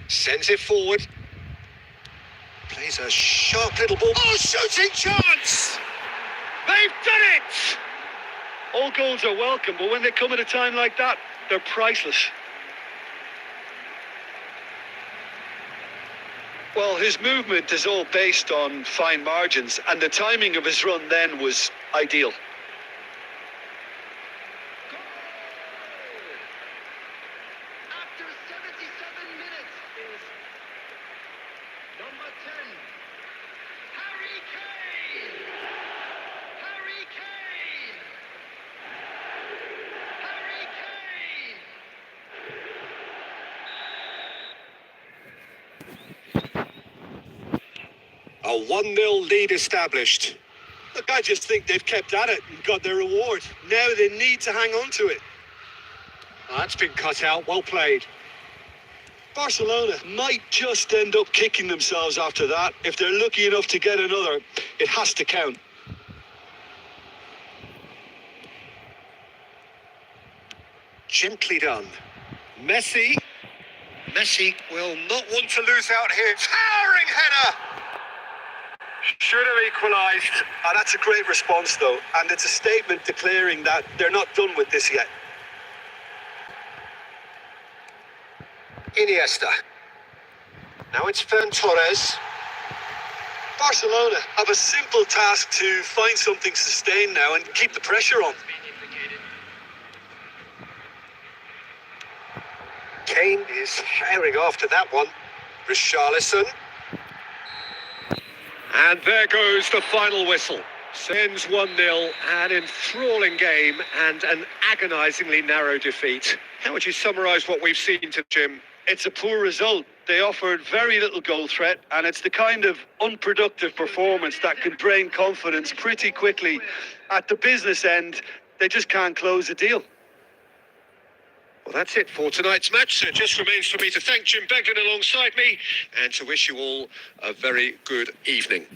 Sends it forward. Plays a sharp little ball. Oh, shooting chance! They've done it! All goals are welcome, but when they come at a time like that, they're priceless. Well, his movement is all based on fine margins, and the timing of his run then was ideal. Goal! After 77 minutes is number 10, Harry Kane! Harry Kane! Harry Kane! A 1-0 lead established. Look, I just think they've kept at it and got their reward. Now they need to hang on to it. That's been cut out. Well played. Barcelona might just end up kicking themselves after that. If they're lucky enough to get another, it has to count. Gently done. Messi. Messi will not want to lose out here. Towering header! Should have equalised. That's a great response, though, and it's a statement declaring that they're not done with this yet. Iniesta. Now it's Ferran Torres. Barcelona have a simple task to find something sustained now and keep the pressure on. Kane is herring after that one. Richarlison. And there goes the final whistle. Sends 1-0, an enthralling game and an agonisingly narrow defeat. How would you summarise what we've seen to Jim? It's a poor result. They offered very little goal threat, and it's the kind of unproductive performance that can drain confidence pretty quickly. At the business end, they just can't close a deal. Well, that's it for tonight's match. So it just remains for me to thank Jim Beglin alongside me and to wish you all a very good evening.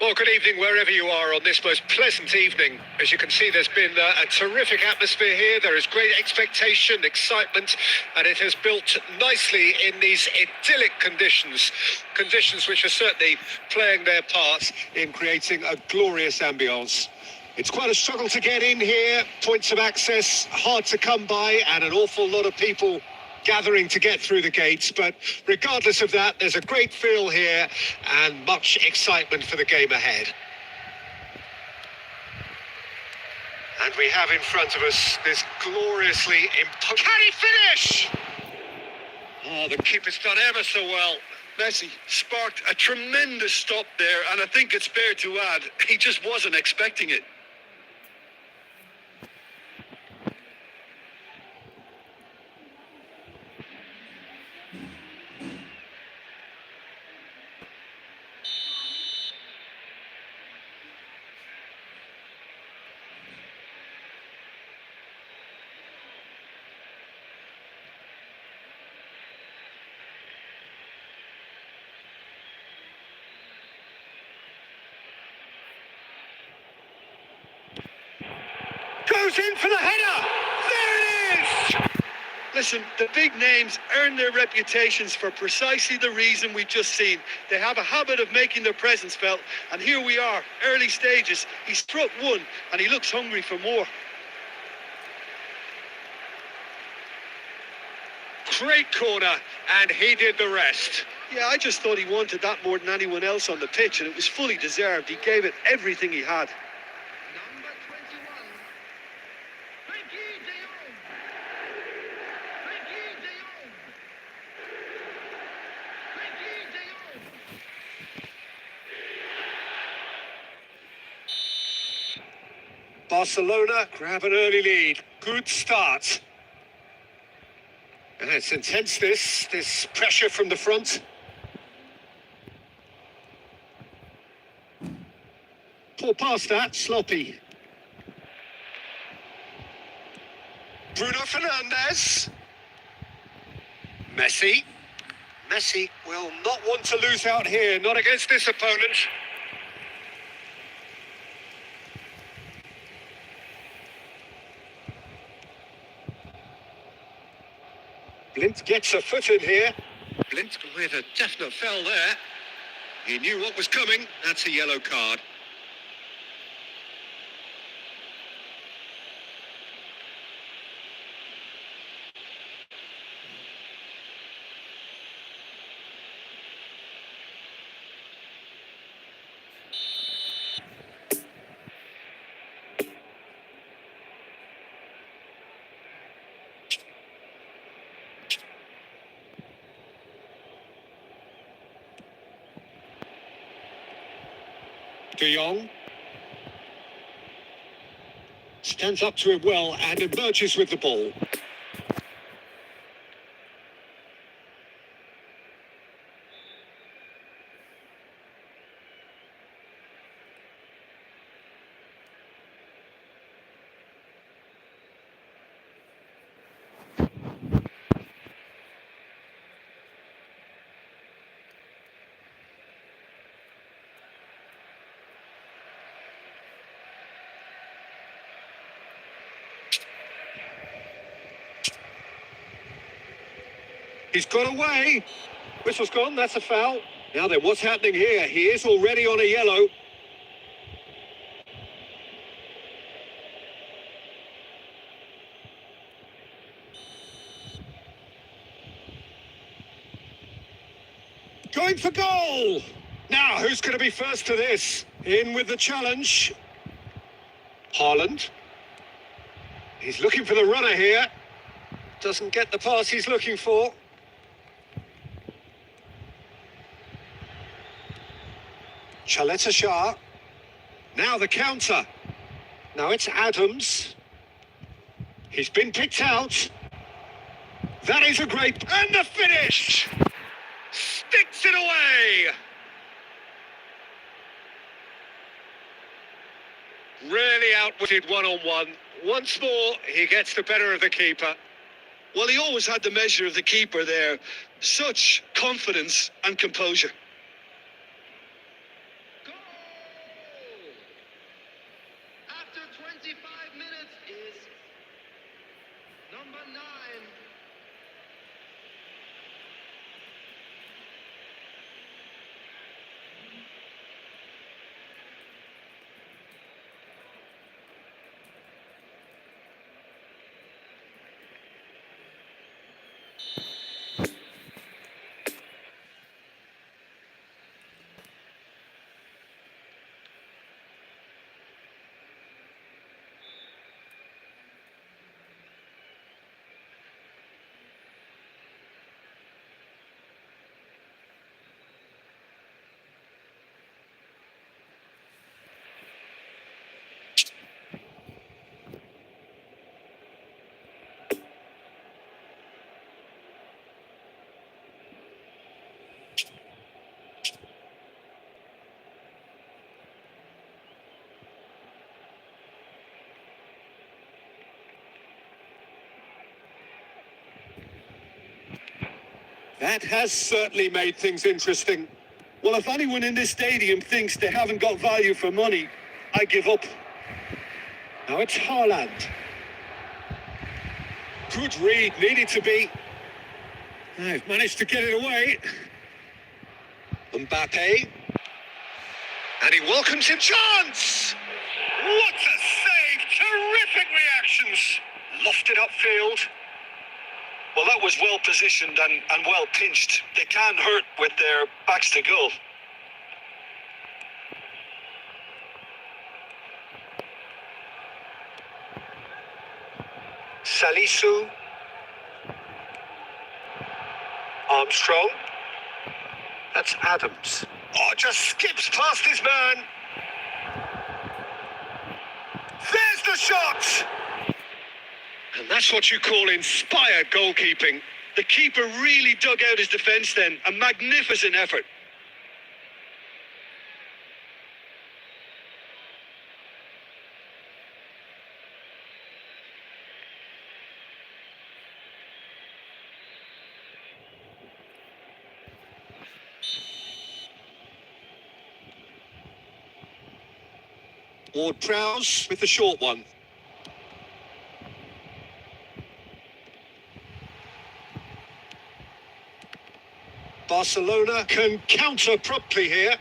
Well, good evening wherever you are on this most pleasant evening. As you can see, there's been a terrific atmosphere here. There is great expectation, excitement, and it has built nicely in these idyllic conditions. Conditions which are certainly playing their part in creating a glorious ambience. It's quite a struggle to get in here. Points of access hard to come by, and an awful lot of people gathering to get through the gates, but regardless of that, there's a great feel here and much excitement for the game ahead. And we have in front of us this gloriously can he finish? Oh, the keeper's done ever so well. Messi sparked a tremendous stop there, and I think it's fair to add, he just wasn't expecting it. Goes in for the header! There it is! Listen, the big names earn their reputations for precisely the reason we've just seen. They have a habit of making their presence felt, and here we are, early stages. He struck one, and he looks hungry for more. Great corner, and he did the rest. Yeah, I just thought he wanted that more than anyone else on the pitch, and it was fully deserved. He gave it everything he had. Number 21. Frankie de Jong. Frankie de Jong. Frankie de Jong. Barcelona grab an early lead. Good start. And it's intense, this pressure from the front. Poor pass that, sloppy. Bruno Fernandes. Messi. Messi will not want to lose out here, not against this opponent. Blint gets a foot in here. Blint with a definite foul there. He knew what was coming. That's a yellow card. De Jong stands up to it well and emerges with the ball. He's got away. Whistle's gone, that's a foul. Now then, what's happening here? He is already on a yellow. Going for goal! Now, who's going to be first to this? In with the challenge. Haaland. He's looking for the runner here. Doesn't get the pass he's looking for. Chaleta Shah. Now the counter. Now it's Adams. He's been picked out. That is a great... And the finish! Sticks it away! Really outwitted one-on-one. Once more, he gets the better of the keeper. Well, he always had the measure of the keeper there. Such confidence and composure. 25 minutes is number 9. That has certainly made things interesting. Well, if anyone in this stadium thinks they haven't got value for money, I give up. Now it's Haaland. Good read, needed to be. They've managed to get it away. Mbappe. And he welcomes him. Chance! What a save! Terrific reactions. Lofted upfield. Well, that was well positioned and well pinched. They can't hurt with their backs to goal. Salisu. Armstrong. That's Adams. Oh, just skips past his man. There's the shot! And that's what you call inspired goalkeeping. The keeper really dug out his defence then. A magnificent effort. Ward-Prowse with the short one. Barcelona can counter promptly here.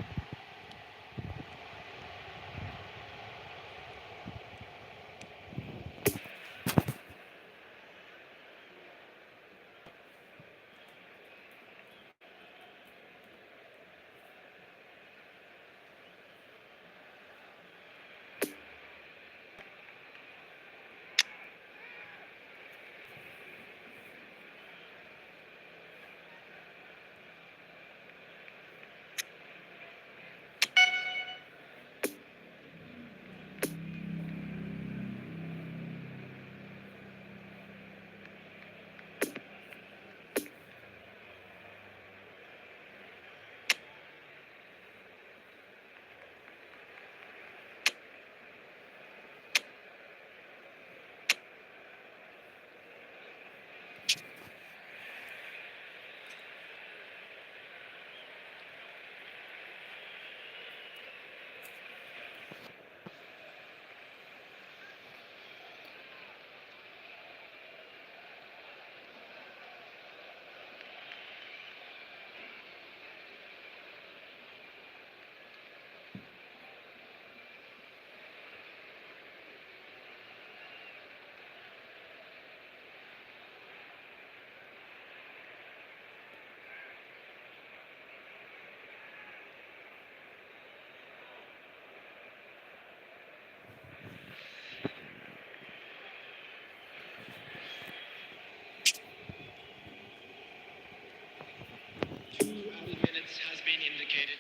Minutes has been indicated.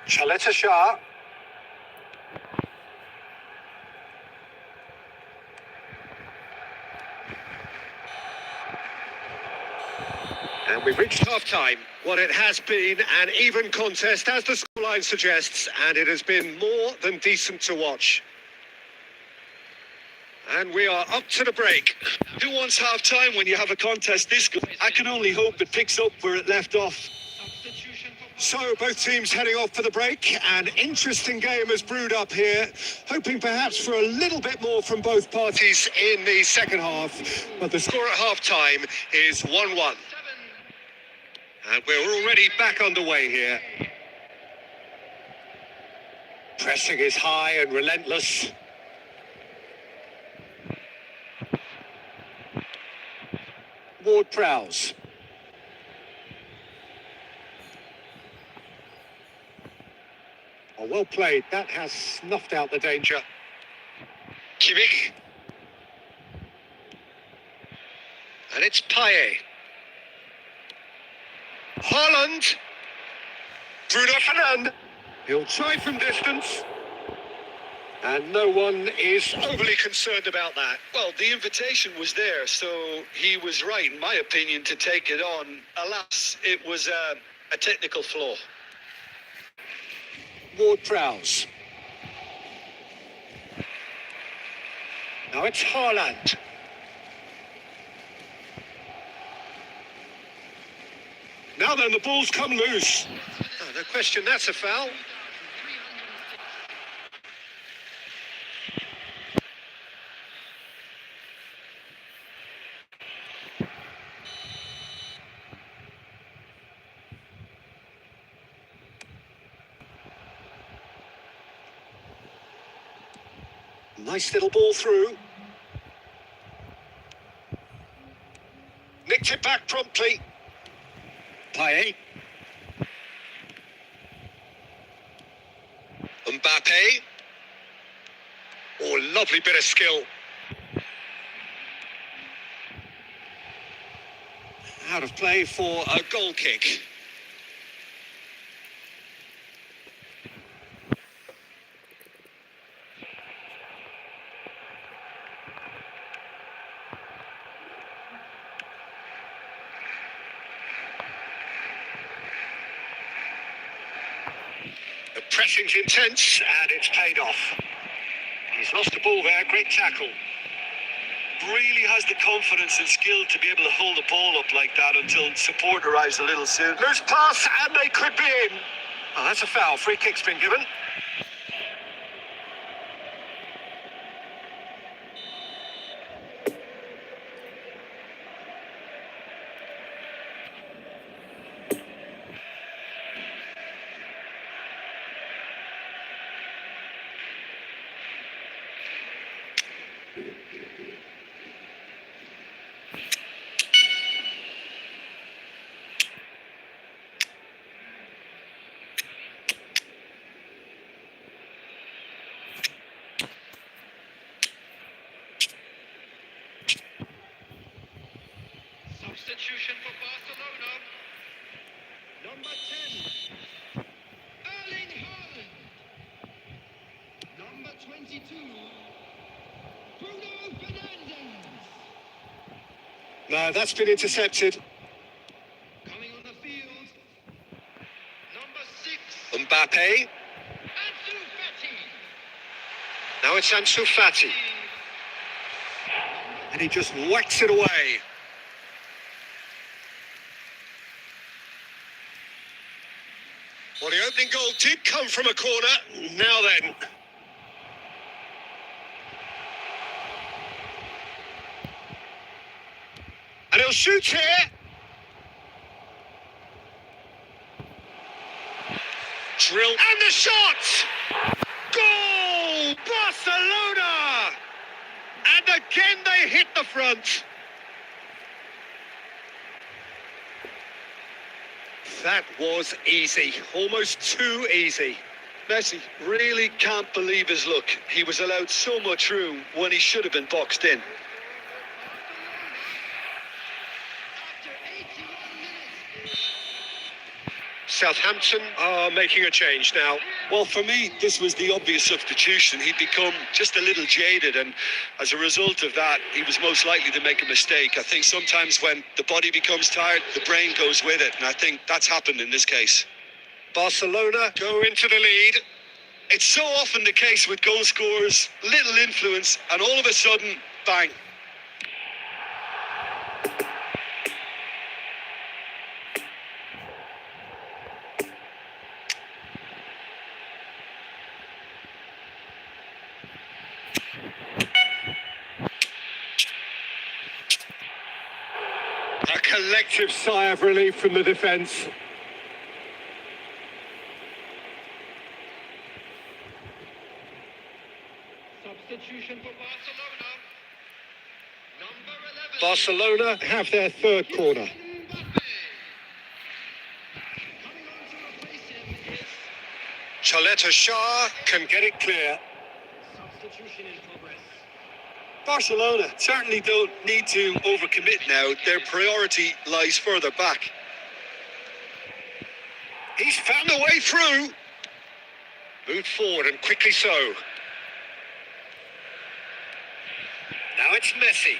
Chaleta Shah. And we've reached half-time. What it has been an even contest, as the scoreline suggests, and it has been more than decent to watch. And we are up to the break. Who wants half-time when you have a contest this good? I can only hope it picks up where it left off. Substitution for So both teams heading off for the break. An interesting game has brewed up here, hoping perhaps for a little bit more from both parties in the second half. But the score at half-time is 1-1. And we're already back underway here. Pressing is high and relentless. Ward-Prowse. Oh, well played. That has snuffed out the danger. Kimmich. And it's Payet. Holland. Bruno Fernandes. He'll try from distance. And no one is overly concerned about that. Well, the invitation was there, so he was right, in my opinion, to take it on. Alas, it was a technical flaw. Ward-Prowse. Now it's Haaland. Now then, the ball's come loose. Oh, no question, that's a foul. Nice little ball through. Nicked it back promptly. Payet. Mbappe. Oh, lovely bit of skill. Out of play for a goal kick. The pressing's intense, and it's paid off. He's lost the ball there, great tackle. Really has the confidence and skill to be able to hold the ball up like that until support arrives a little soon. Loose pass, and they could be in. Oh, that's a foul. Free kick's been given. Substitution for Barcelona. Number 10, Erling Haaland. Number 22, Bruno Fernandes. No, that's been intercepted. Coming on the field, number 6, Mbappe. Ansu Fati. Now it's Ansu Fati. And he just whacks it away. Well, the opening goal did come from a corner. Now then. And he'll shoot here. Drill. And the shot! Goal! Barcelona! And again they hit the front. That was easy. Almost too easy. Messi really can't believe his luck. He was allowed so much room when he should have been boxed in. After 81 minutes. Southampton are making a change now. Well, for me, this was the obvious substitution. He'd become just a little jaded, and as a result of that, he was most likely to make a mistake. I think sometimes when the body becomes tired, the brain goes with it, and I think that's happened in this case. Barcelona go into the lead. It's so often the case with goal scorers, little influence, and all of a sudden, bang. collective sigh of relief from the defence. Substitution for Barcelona. Number 11. Barcelona have their third corner. Mbappe. Coming on to replace him is Chaleta Shah can get it clear. substitution in progress. Barcelona certainly don't need to overcommit now. Their priority lies further back. He's found a way through. Moved forward and quickly so. Now it's Messi.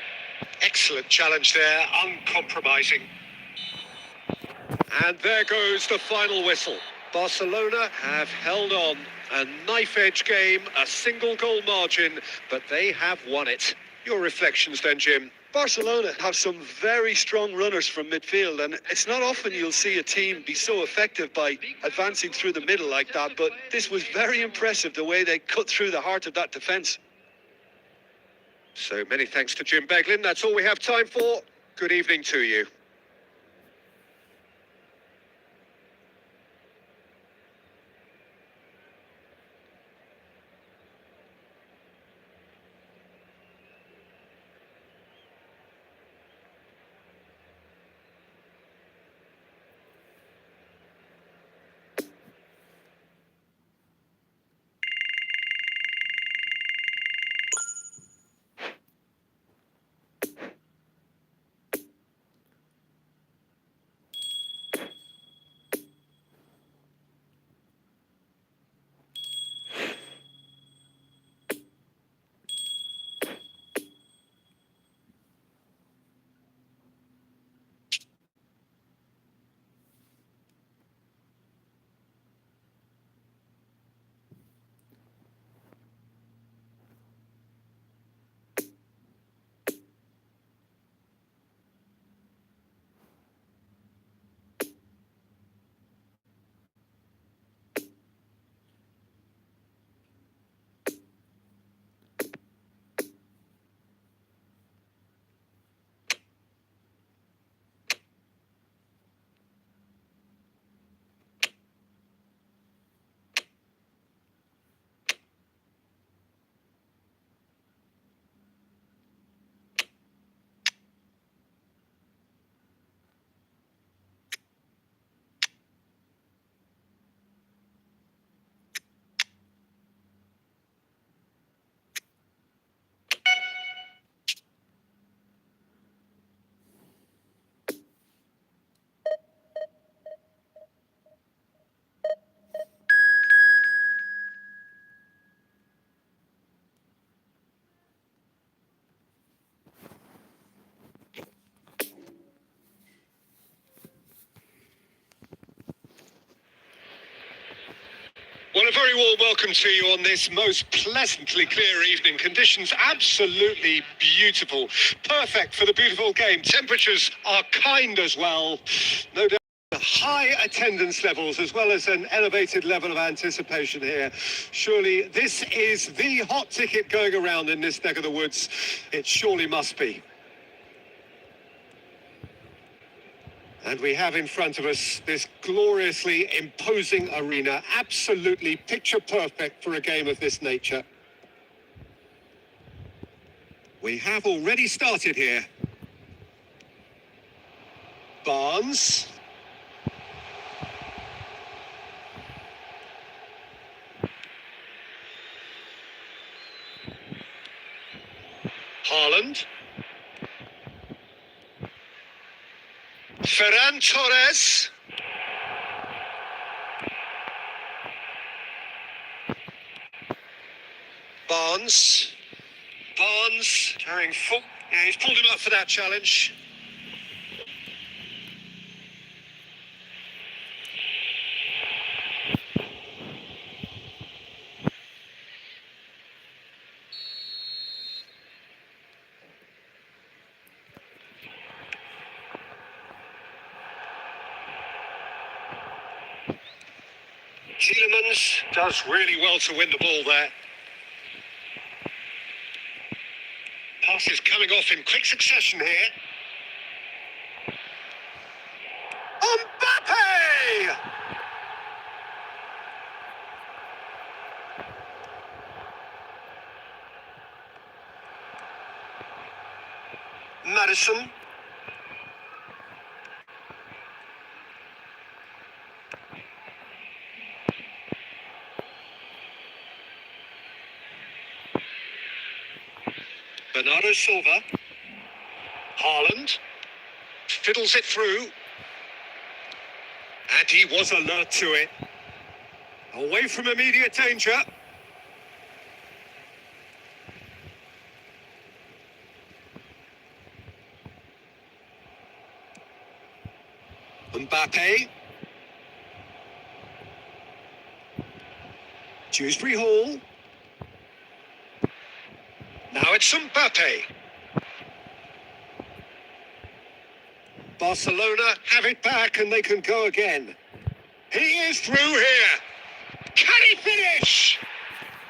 Excellent challenge there, uncompromising. And there goes the final whistle. Barcelona have held on. A knife-edge game, a single goal margin, but they have won it. Your reflections then, Jim? Barcelona have some very strong runners from midfield, and it's not often you'll see a team be so effective by advancing through the middle like that, but this was very impressive the way they cut through the heart of that defence. So many thanks to Jim Beglin. That's all we have time for. Good evening to you. Well, a very warm welcome to you on this most pleasantly clear evening. Conditions absolutely beautiful. Perfect for the beautiful game. Temperatures are kind as well. No doubt. High attendance levels as well as an elevated level of anticipation here. Surely this is the hot ticket going around in this neck of the woods. It surely must be. And we have in front of us this gloriously imposing arena, absolutely picture perfect for a game of this nature. We have already started here. Barnes. Haaland. Ferran Torres. Barnes. Barnes carrying full. Yeah, he's pulled him up for that challenge. Tielemans does really well to win the ball there. Passes coming off in quick succession here. Madison. Bernardo Silva. Haaland. Fiddles it through. And he was alert to it. Away from immediate danger. Mbappe. Dewsbury Hall. Now it's Mbappe. Barcelona have it back and they can go again. He is through here. Can he finish?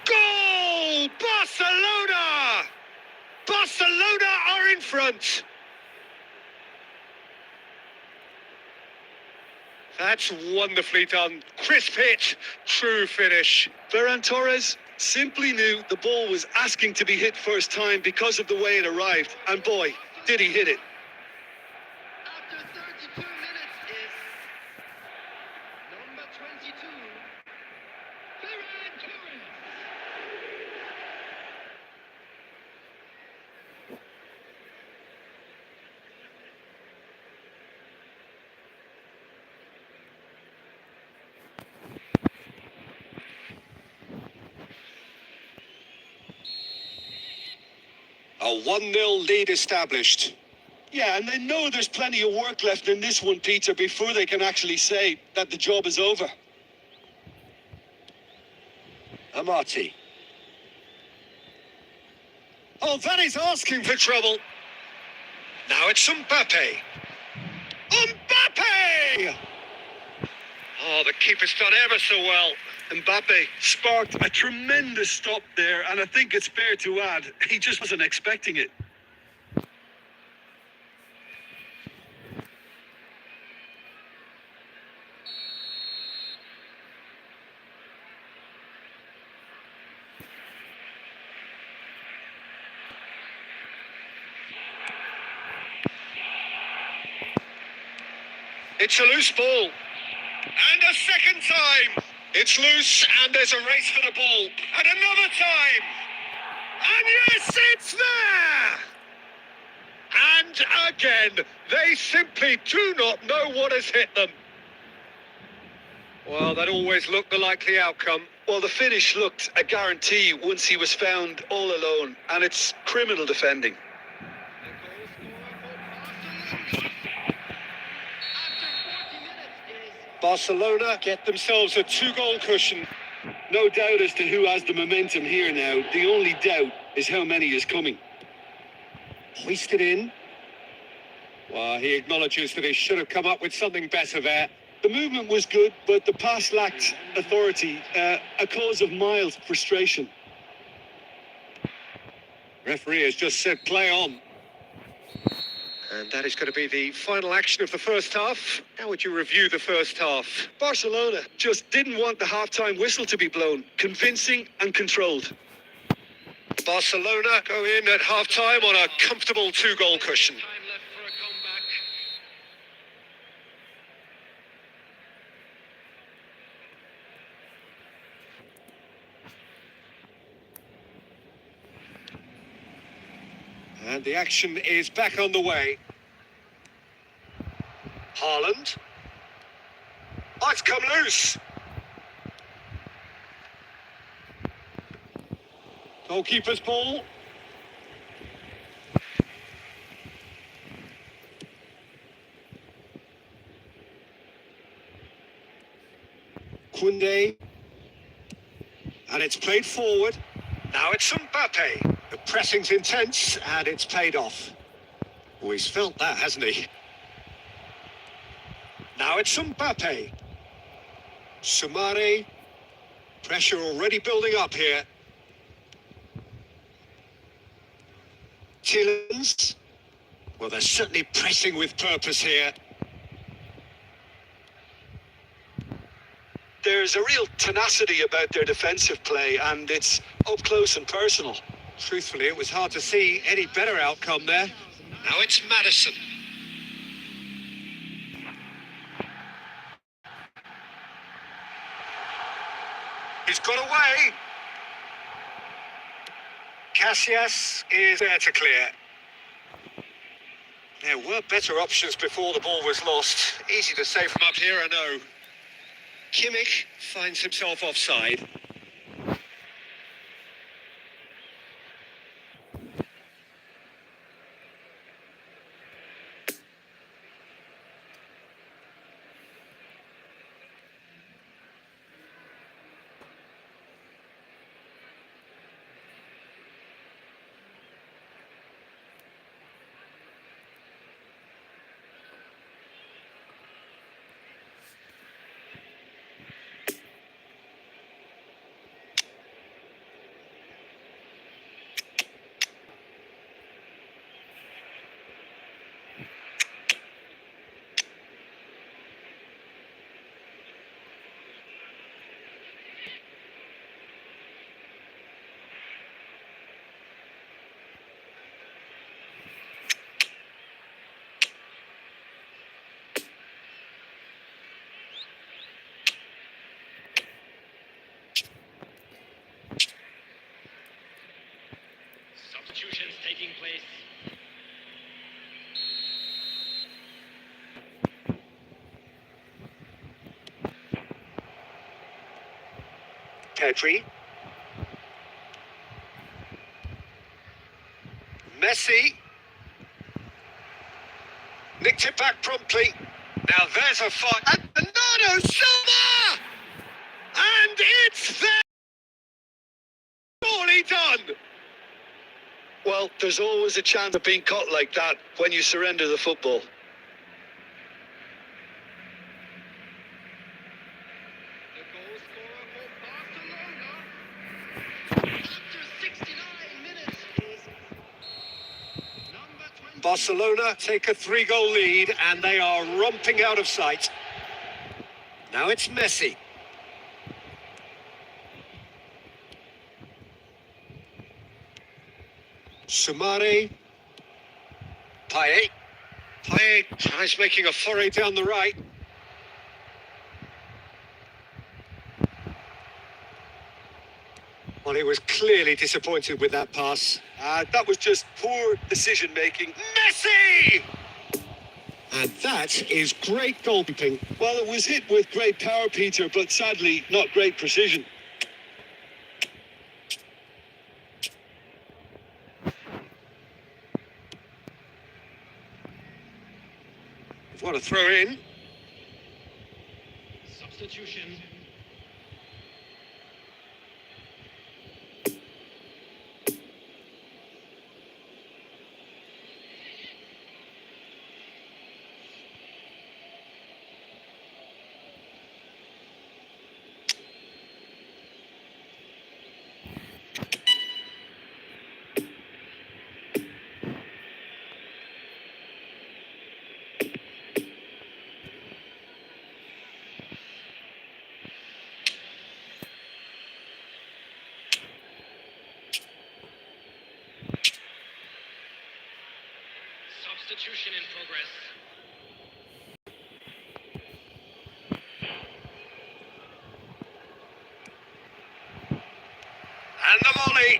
Goal! Barcelona! Barcelona are in front. That's wonderfully done. Crisp hit, true finish. Ferran Torres simply knew the ball was asking to be hit first time because of the way it arrived. And boy, did he hit it. After 32 minutes is number 22, Ferran Torres. A 1-0 lead established. Yeah, and they know there's plenty of work left in this one, Peter, before they can actually say that the job is over. Amati. Oh, that is asking for trouble. Now it's Mbappe. Mbappe! Oh, the keeper's done ever so well. Mbappe sparked a tremendous stop there, and I think it's fair to add, he just wasn't expecting it. It's a loose ball. And a second time. It's loose and there's a race for the ball. And another time. And yes, it's there. And again, they simply do not know what has hit them. Well, that always looked the likely outcome. Well, the finish looked a guarantee once he was found all alone, and it's criminal defending. Barcelona get themselves a 2-goal cushion. No doubt as to who has the momentum here now. The only doubt is how many is coming. Hoisted in. Well, he acknowledges that he should have come up with something better there. The movement was good, but the pass lacked authority, a cause of mild frustration. Referee has just said play on. And that is going to be the final action of the first half. How would you review the first half? Barcelona just didn't want the half-time whistle to be blown. Convincing and controlled. Barcelona go in at half-time on a comfortable 2-goal cushion. And the action is back on the way. Haaland. Oh, it's come loose. Goalkeeper's ball. Koundé. And it's played forward. Now it's Mbappe. The pressing's intense and it's paid off. Oh, he's felt that, hasn't he? Now it's Mbappe. Soumare. Pressure already building up here. Tillens. Well, they're certainly pressing with purpose here. There's a real tenacity about their defensive play, and it's up close and personal. Truthfully, it was hard to see any better outcome there. Now it's Madison. He's got away. Casillas is there to clear. There were better options before the ball was lost. Easy to say from up here, I know. Kimmich finds himself offside. Substitutions taking place. Pedri. Messi. Nicked it back promptly. Now there's a fight. And Bernardo Silva! And it's there! Surely done! Well, there's always a chance of being caught like that when you surrender the football. The goal scorer for Barcelona. After 69 minutes. Number 20. Barcelona take a 3-goal lead and they are romping out of sight. Now it's Messi. Sumare. Payet. Payet tries making a foray down the right. Well, he was clearly disappointed with that pass. That was just poor decision-making. Messi! And that is great goalkeeping. Well, it was hit with great power, Peter, but sadly, not great precision. What a throw in. Substitution. Substitution in progress. And the volley.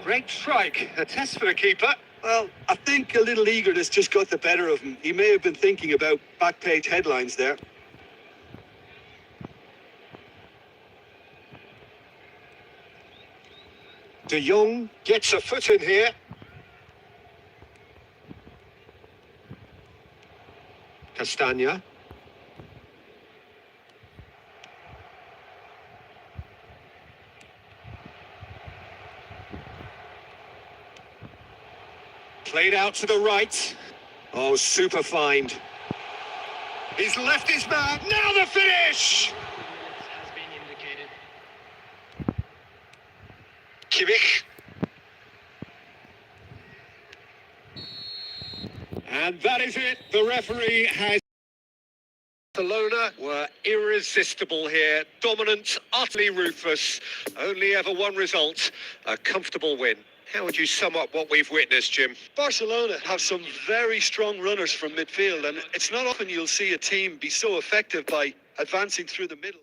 Great strike. A test for the keeper. Well, I think a little eagerness just got the better of him. He may have been thinking about back-page headlines there. De Jong gets a foot in here. Castagna. Played out to the right. Oh, super find. He's left his man. Now the finish! Has been indicated. Kimmich. And that is it. The referee has... Barcelona were irresistible here. Dominant, utterly ruthless. Only ever one result. A comfortable win. How would you sum up what we've witnessed, Jim? Barcelona have some very strong runners from midfield, and it's not often you'll see a team be so effective by advancing through the middle.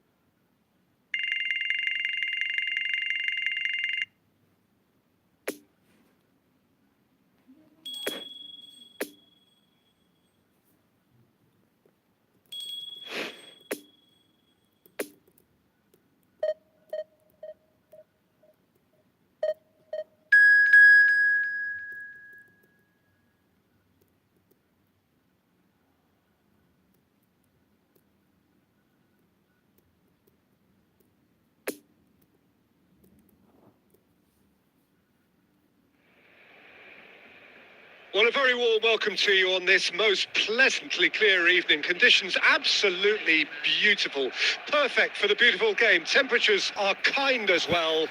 Well, a very warm welcome to you on this most pleasantly clear evening. Conditions absolutely beautiful. Perfect for the beautiful game. Temperatures are kind as well.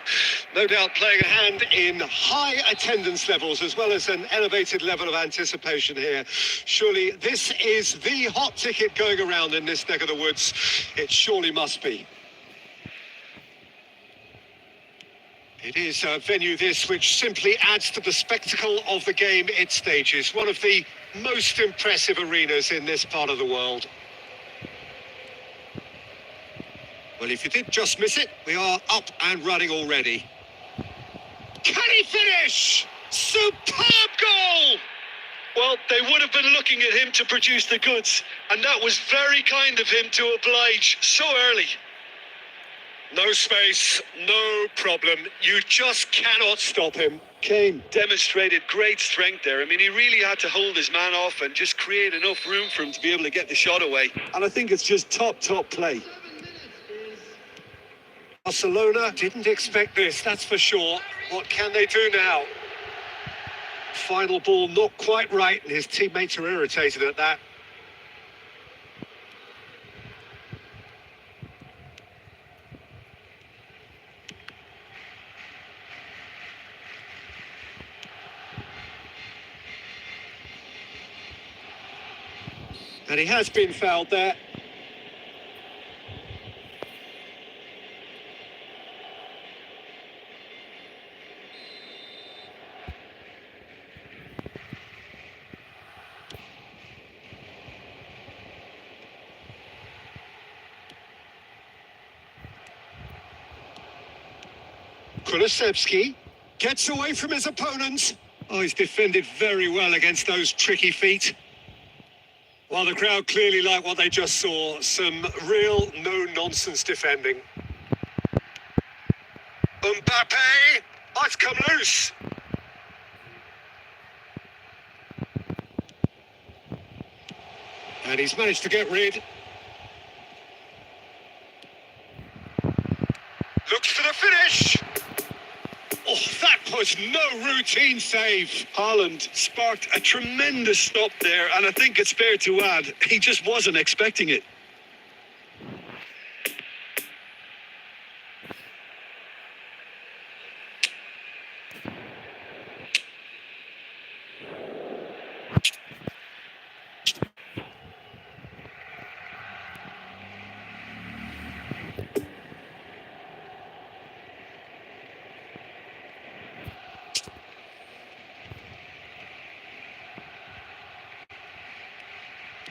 No doubt playing a hand in high attendance levels as well as an elevated level of anticipation here. Surely this is the hot ticket going around in this neck of the woods. It surely must be. It is a venue this which simply adds to the spectacle of the game it stages. One of the most impressive arenas in this part of the world. Well, if you did just miss it, we are up and running already. Can he finish? Superb goal! Well, they would have been looking at him to produce the goods, and that was very kind of him to oblige so early. No space, no problem. You just cannot stop him. Kane demonstrated great strength there. I mean, he really had to hold his man off and just create enough room for him to be able to get the shot away. And I think it's just top play. Barcelona didn't expect this, that's for sure. What can they do now? Final ball not quite right, and his teammates are irritated at that. And he has been fouled there. Kulusevski gets away from his opponents. Oh, he's defended very well against those tricky feet. Well, the crowd clearly like what they just saw. Some real no-nonsense defending. Mbappe! Oh, it's come loose! And he's managed to get rid. Looks for the finish! Oh, that was no routine save. Haaland sparked a tremendous stop there, and I think it's fair to add, he just wasn't expecting it.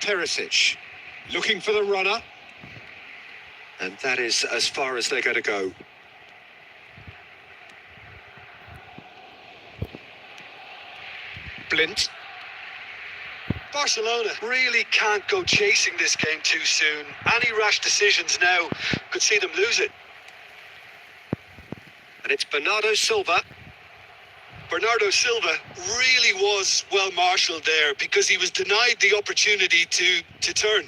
Perisic looking for the runner, and that is as far as they're going to go. Blint. Barcelona really can't go chasing this game too soon. Any rash decisions now could see them lose it. And it's Bernardo Silva. Bernardo Silva really was well marshalled there because he was denied the opportunity to turn.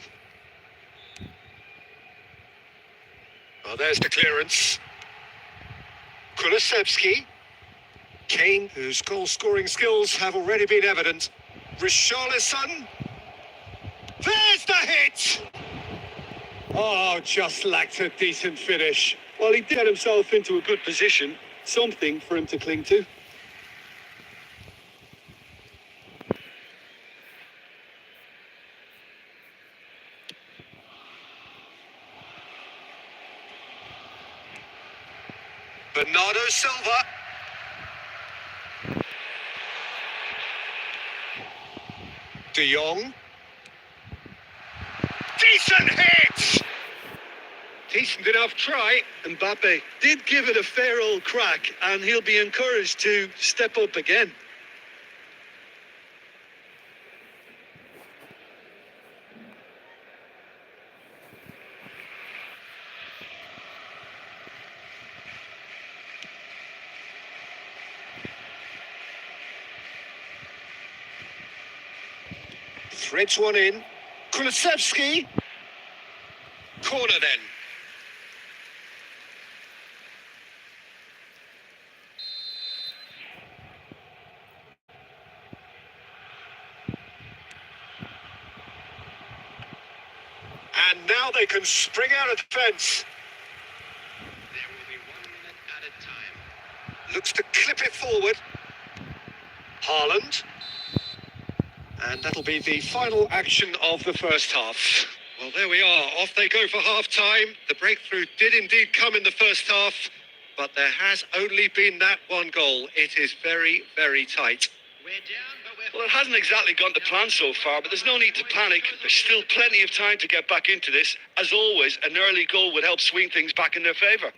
Well, there's the clearance. Kulusevski. Kane, whose goal-scoring skills have already been evident. Richarlison. There's the hit! Oh, just lacked a decent finish. Well, he did get himself into a good position, something for him to cling to. Bernardo Silva. De Jong. Decent hit! Decent enough try. Mbappe did give it a fair old crack, and he'll be encouraged to step up again. Threads one in. Kulusevski. Corner then. And now they can spring out of defence. There will be 1 minute at a time. Looks to clip it forward. Haaland. And that'll be the final action of the first half. Well, there we are. Off they go for half-time. The breakthrough did indeed come in the first half, but there has only been that one goal. It is very, very tight. We're down, but we're... Well, it hasn't exactly gone to plan so far, but there's no need to panic. There's still plenty of time to get back into this. As always, an early goal would help swing things back in their favour.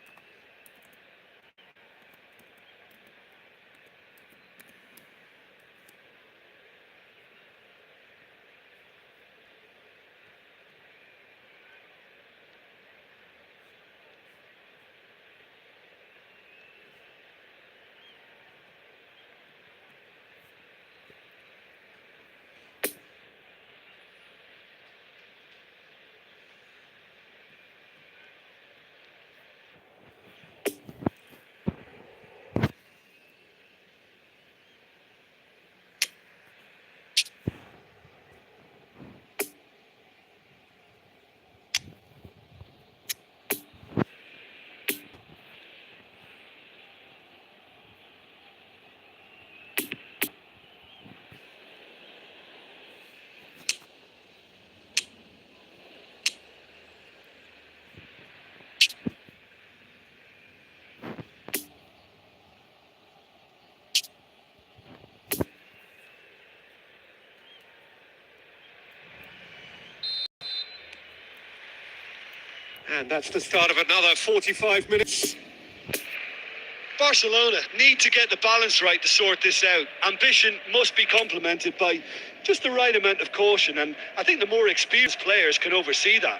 And that's the start of another 45 minutes. Barcelona need to get the balance right to sort this out. Ambition must be complemented by just the right amount of caution, and I think the more experienced players can oversee that.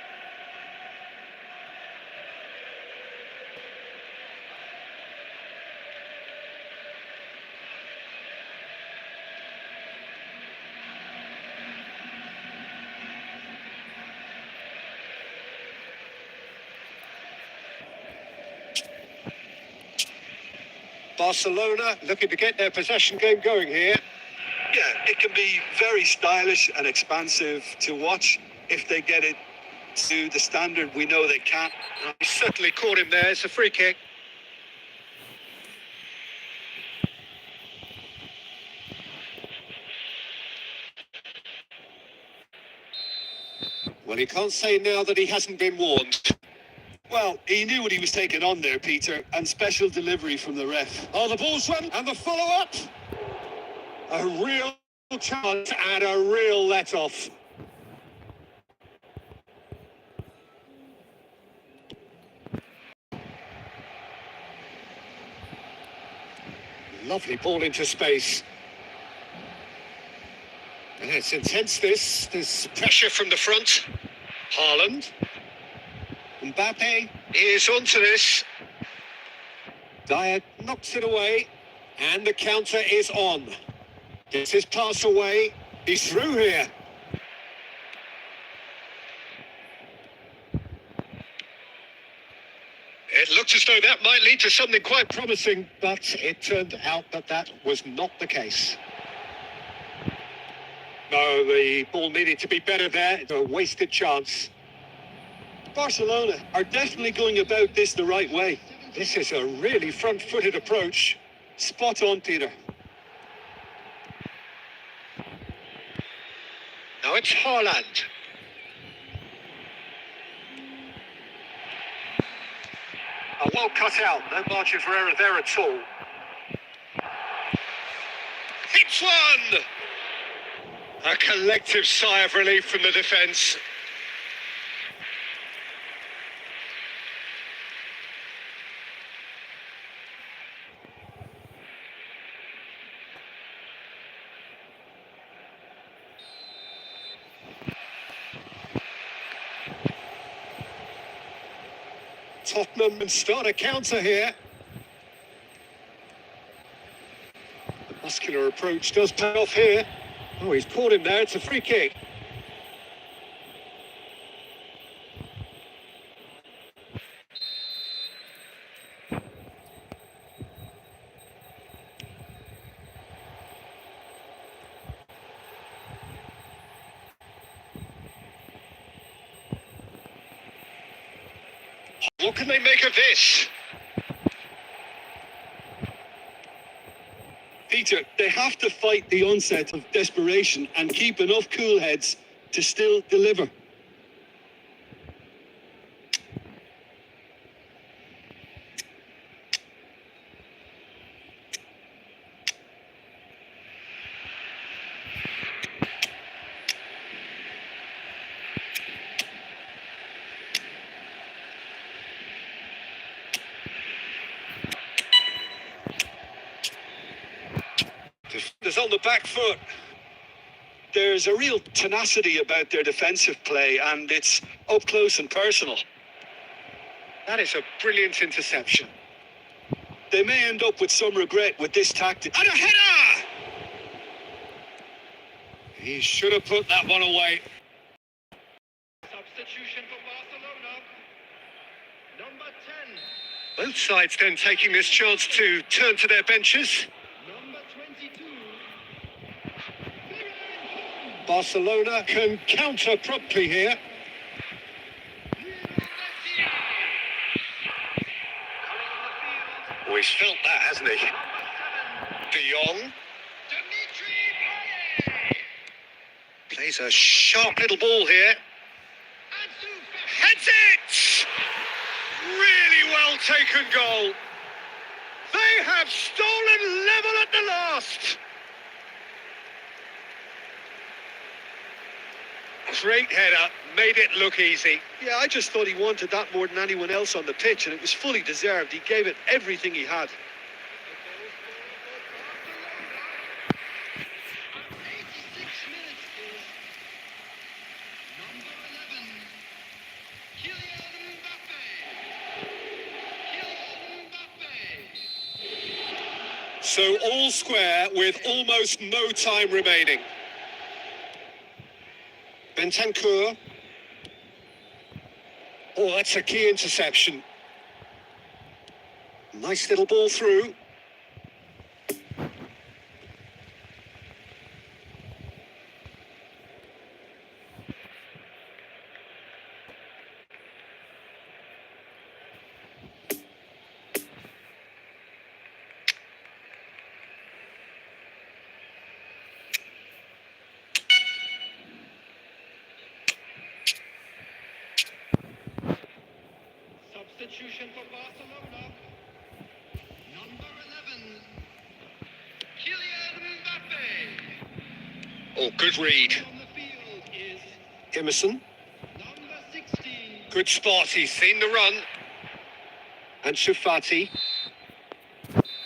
Barcelona looking to get their possession game going here. Yeah, it can be very stylish and expansive to watch if they get it to the standard we know they can. He certainly caught him there. It's a free kick. Well, he can't say now that he hasn't been warned. Well, he knew what he was taking on there, Peter, and special delivery from the ref. Oh, the ball's run and the follow-up. A real chance and a real let-off. Lovely ball into space. And it's intense, this. There's pressure from the front. Haaland. Mbappe is onto this. Dyer knocks it away. And the counter is on. Gets his pass away. He's through here. It looks as though that might lead to something quite promising, but it turned out that that was not the case. No, the ball needed to be better there. It's a wasted chance. Barcelona are definitely going about this the right way. This is a really front-footed approach. Spot on, Peter. Now it's Haaland. Well cut out. No margin for error there at all. Hits one! A collective sigh of relief from the defence. Tottenham and start a counter here. The muscular approach does pay off here. Oh, he's caught him there. It's a free kick. What can they make of this? Peter, they have to fight the onset of desperation and keep enough cool heads to still deliver. Defenders on the back foot. There's a real tenacity about their defensive play, and it's up close and personal. That is a brilliant interception. They may end up with some regret with this tactic. And a header! He should have put that one away. Substitution for Barcelona. Number 10. Both sides then taking this chance to turn to their benches. Number 22. Barcelona can counter promptly here. Oh, he's felt that, hasn't he? De Jong Dimitri Payet. plays a sharp little ball here. Ansu Fati. Heads it! Really well taken goal. They have stolen level at the last. Great header, made it look easy. Yeah, I just thought he wanted that more than anyone else on the pitch, and it was fully deserved. He gave it everything he had. So all square with almost no time remaining. Bentancur. Oh, that's a key interception. Nice little ball through. Substitution for Barcelona. Number 11. Kylian Mbappe. Oh, good read. On the field is Emerson. number 16. Good spot. He's seen the run. And Fati.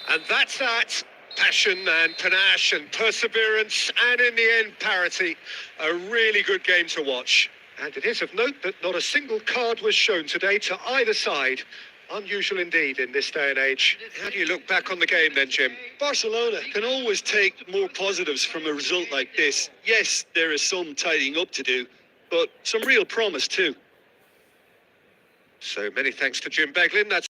And that's that. Passion and panache and perseverance, and in the end, parity. A really good game to watch. And it is of note that not a single card was shown today to either side. Unusual indeed in this day and age. How do you look back on the game then, Jim? Barcelona can always take more positives from a result like this. Yes, there is some tidying up to do, but some real promise too. So many thanks to Jim Beglin. That's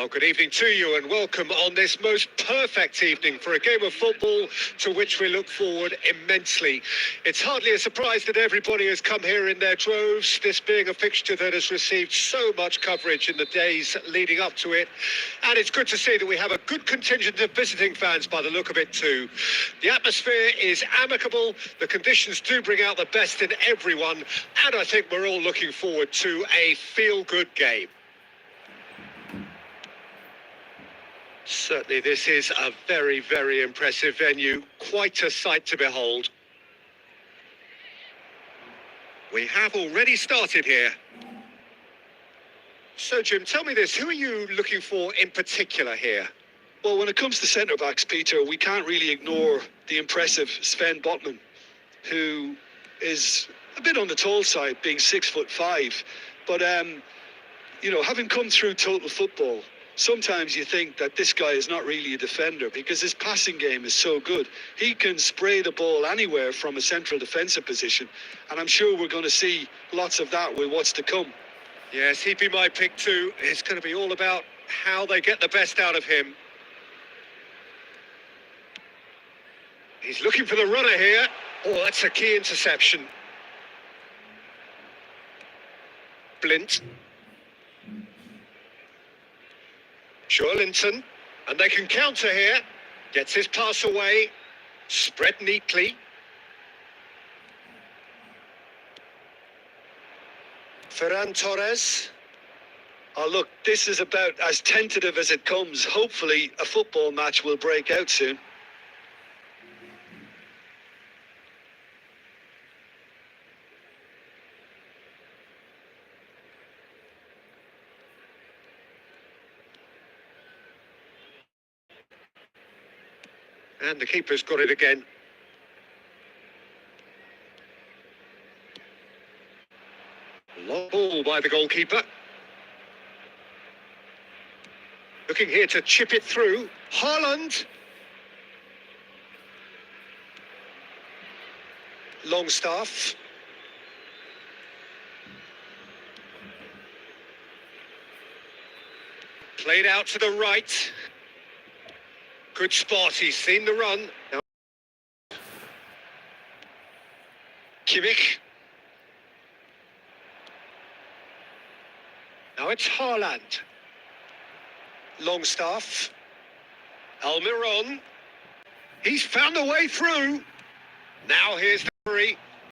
Well, good evening to you and welcome on this most perfect evening for a game of football to which we look forward immensely. It's hardly a surprise that everybody has come here in their droves, this being a fixture that has received so much coverage in the days leading up to it. And it's good to see that we have a good contingent of visiting fans by the look of it too. The atmosphere is amicable, the conditions do bring out the best in everyone, and I think we're all looking forward to a feel-good game. Certainly this is a very, very impressive venue. Quite a sight to behold. We have already started here. So, Jim, tell me this. Who are you looking for in particular here? Well, when it comes to centre-backs, Peter, we can't really ignore the impressive Sven Botman, who is a bit on the tall side, being 6'5". But, having come through total football, sometimes you think that this guy is not really a defender because his passing game is so good. He can spray the ball anywhere from a central defensive position, and I'm sure we're going to see lots of that with what's to come. Yes, he'd be my pick too. It's going to be all about how they get the best out of him. He's looking for the runner here. Oh, that's a key interception. Blint. Linton, and they can counter here. Gets his pass away. Spread neatly. Ferran Torres. Oh, look, this is about as tentative as it comes. Hopefully, a football match will break out soon. And the keeper's got it again. Long ball by the goalkeeper. Looking here to chip it through. Haaland. Longstaff. Played out to the right. Good spot, he's seen the run. Now, Kimmich. Now it's Haaland. Longstaff. Almiron. He's found a way through. Now here's the free.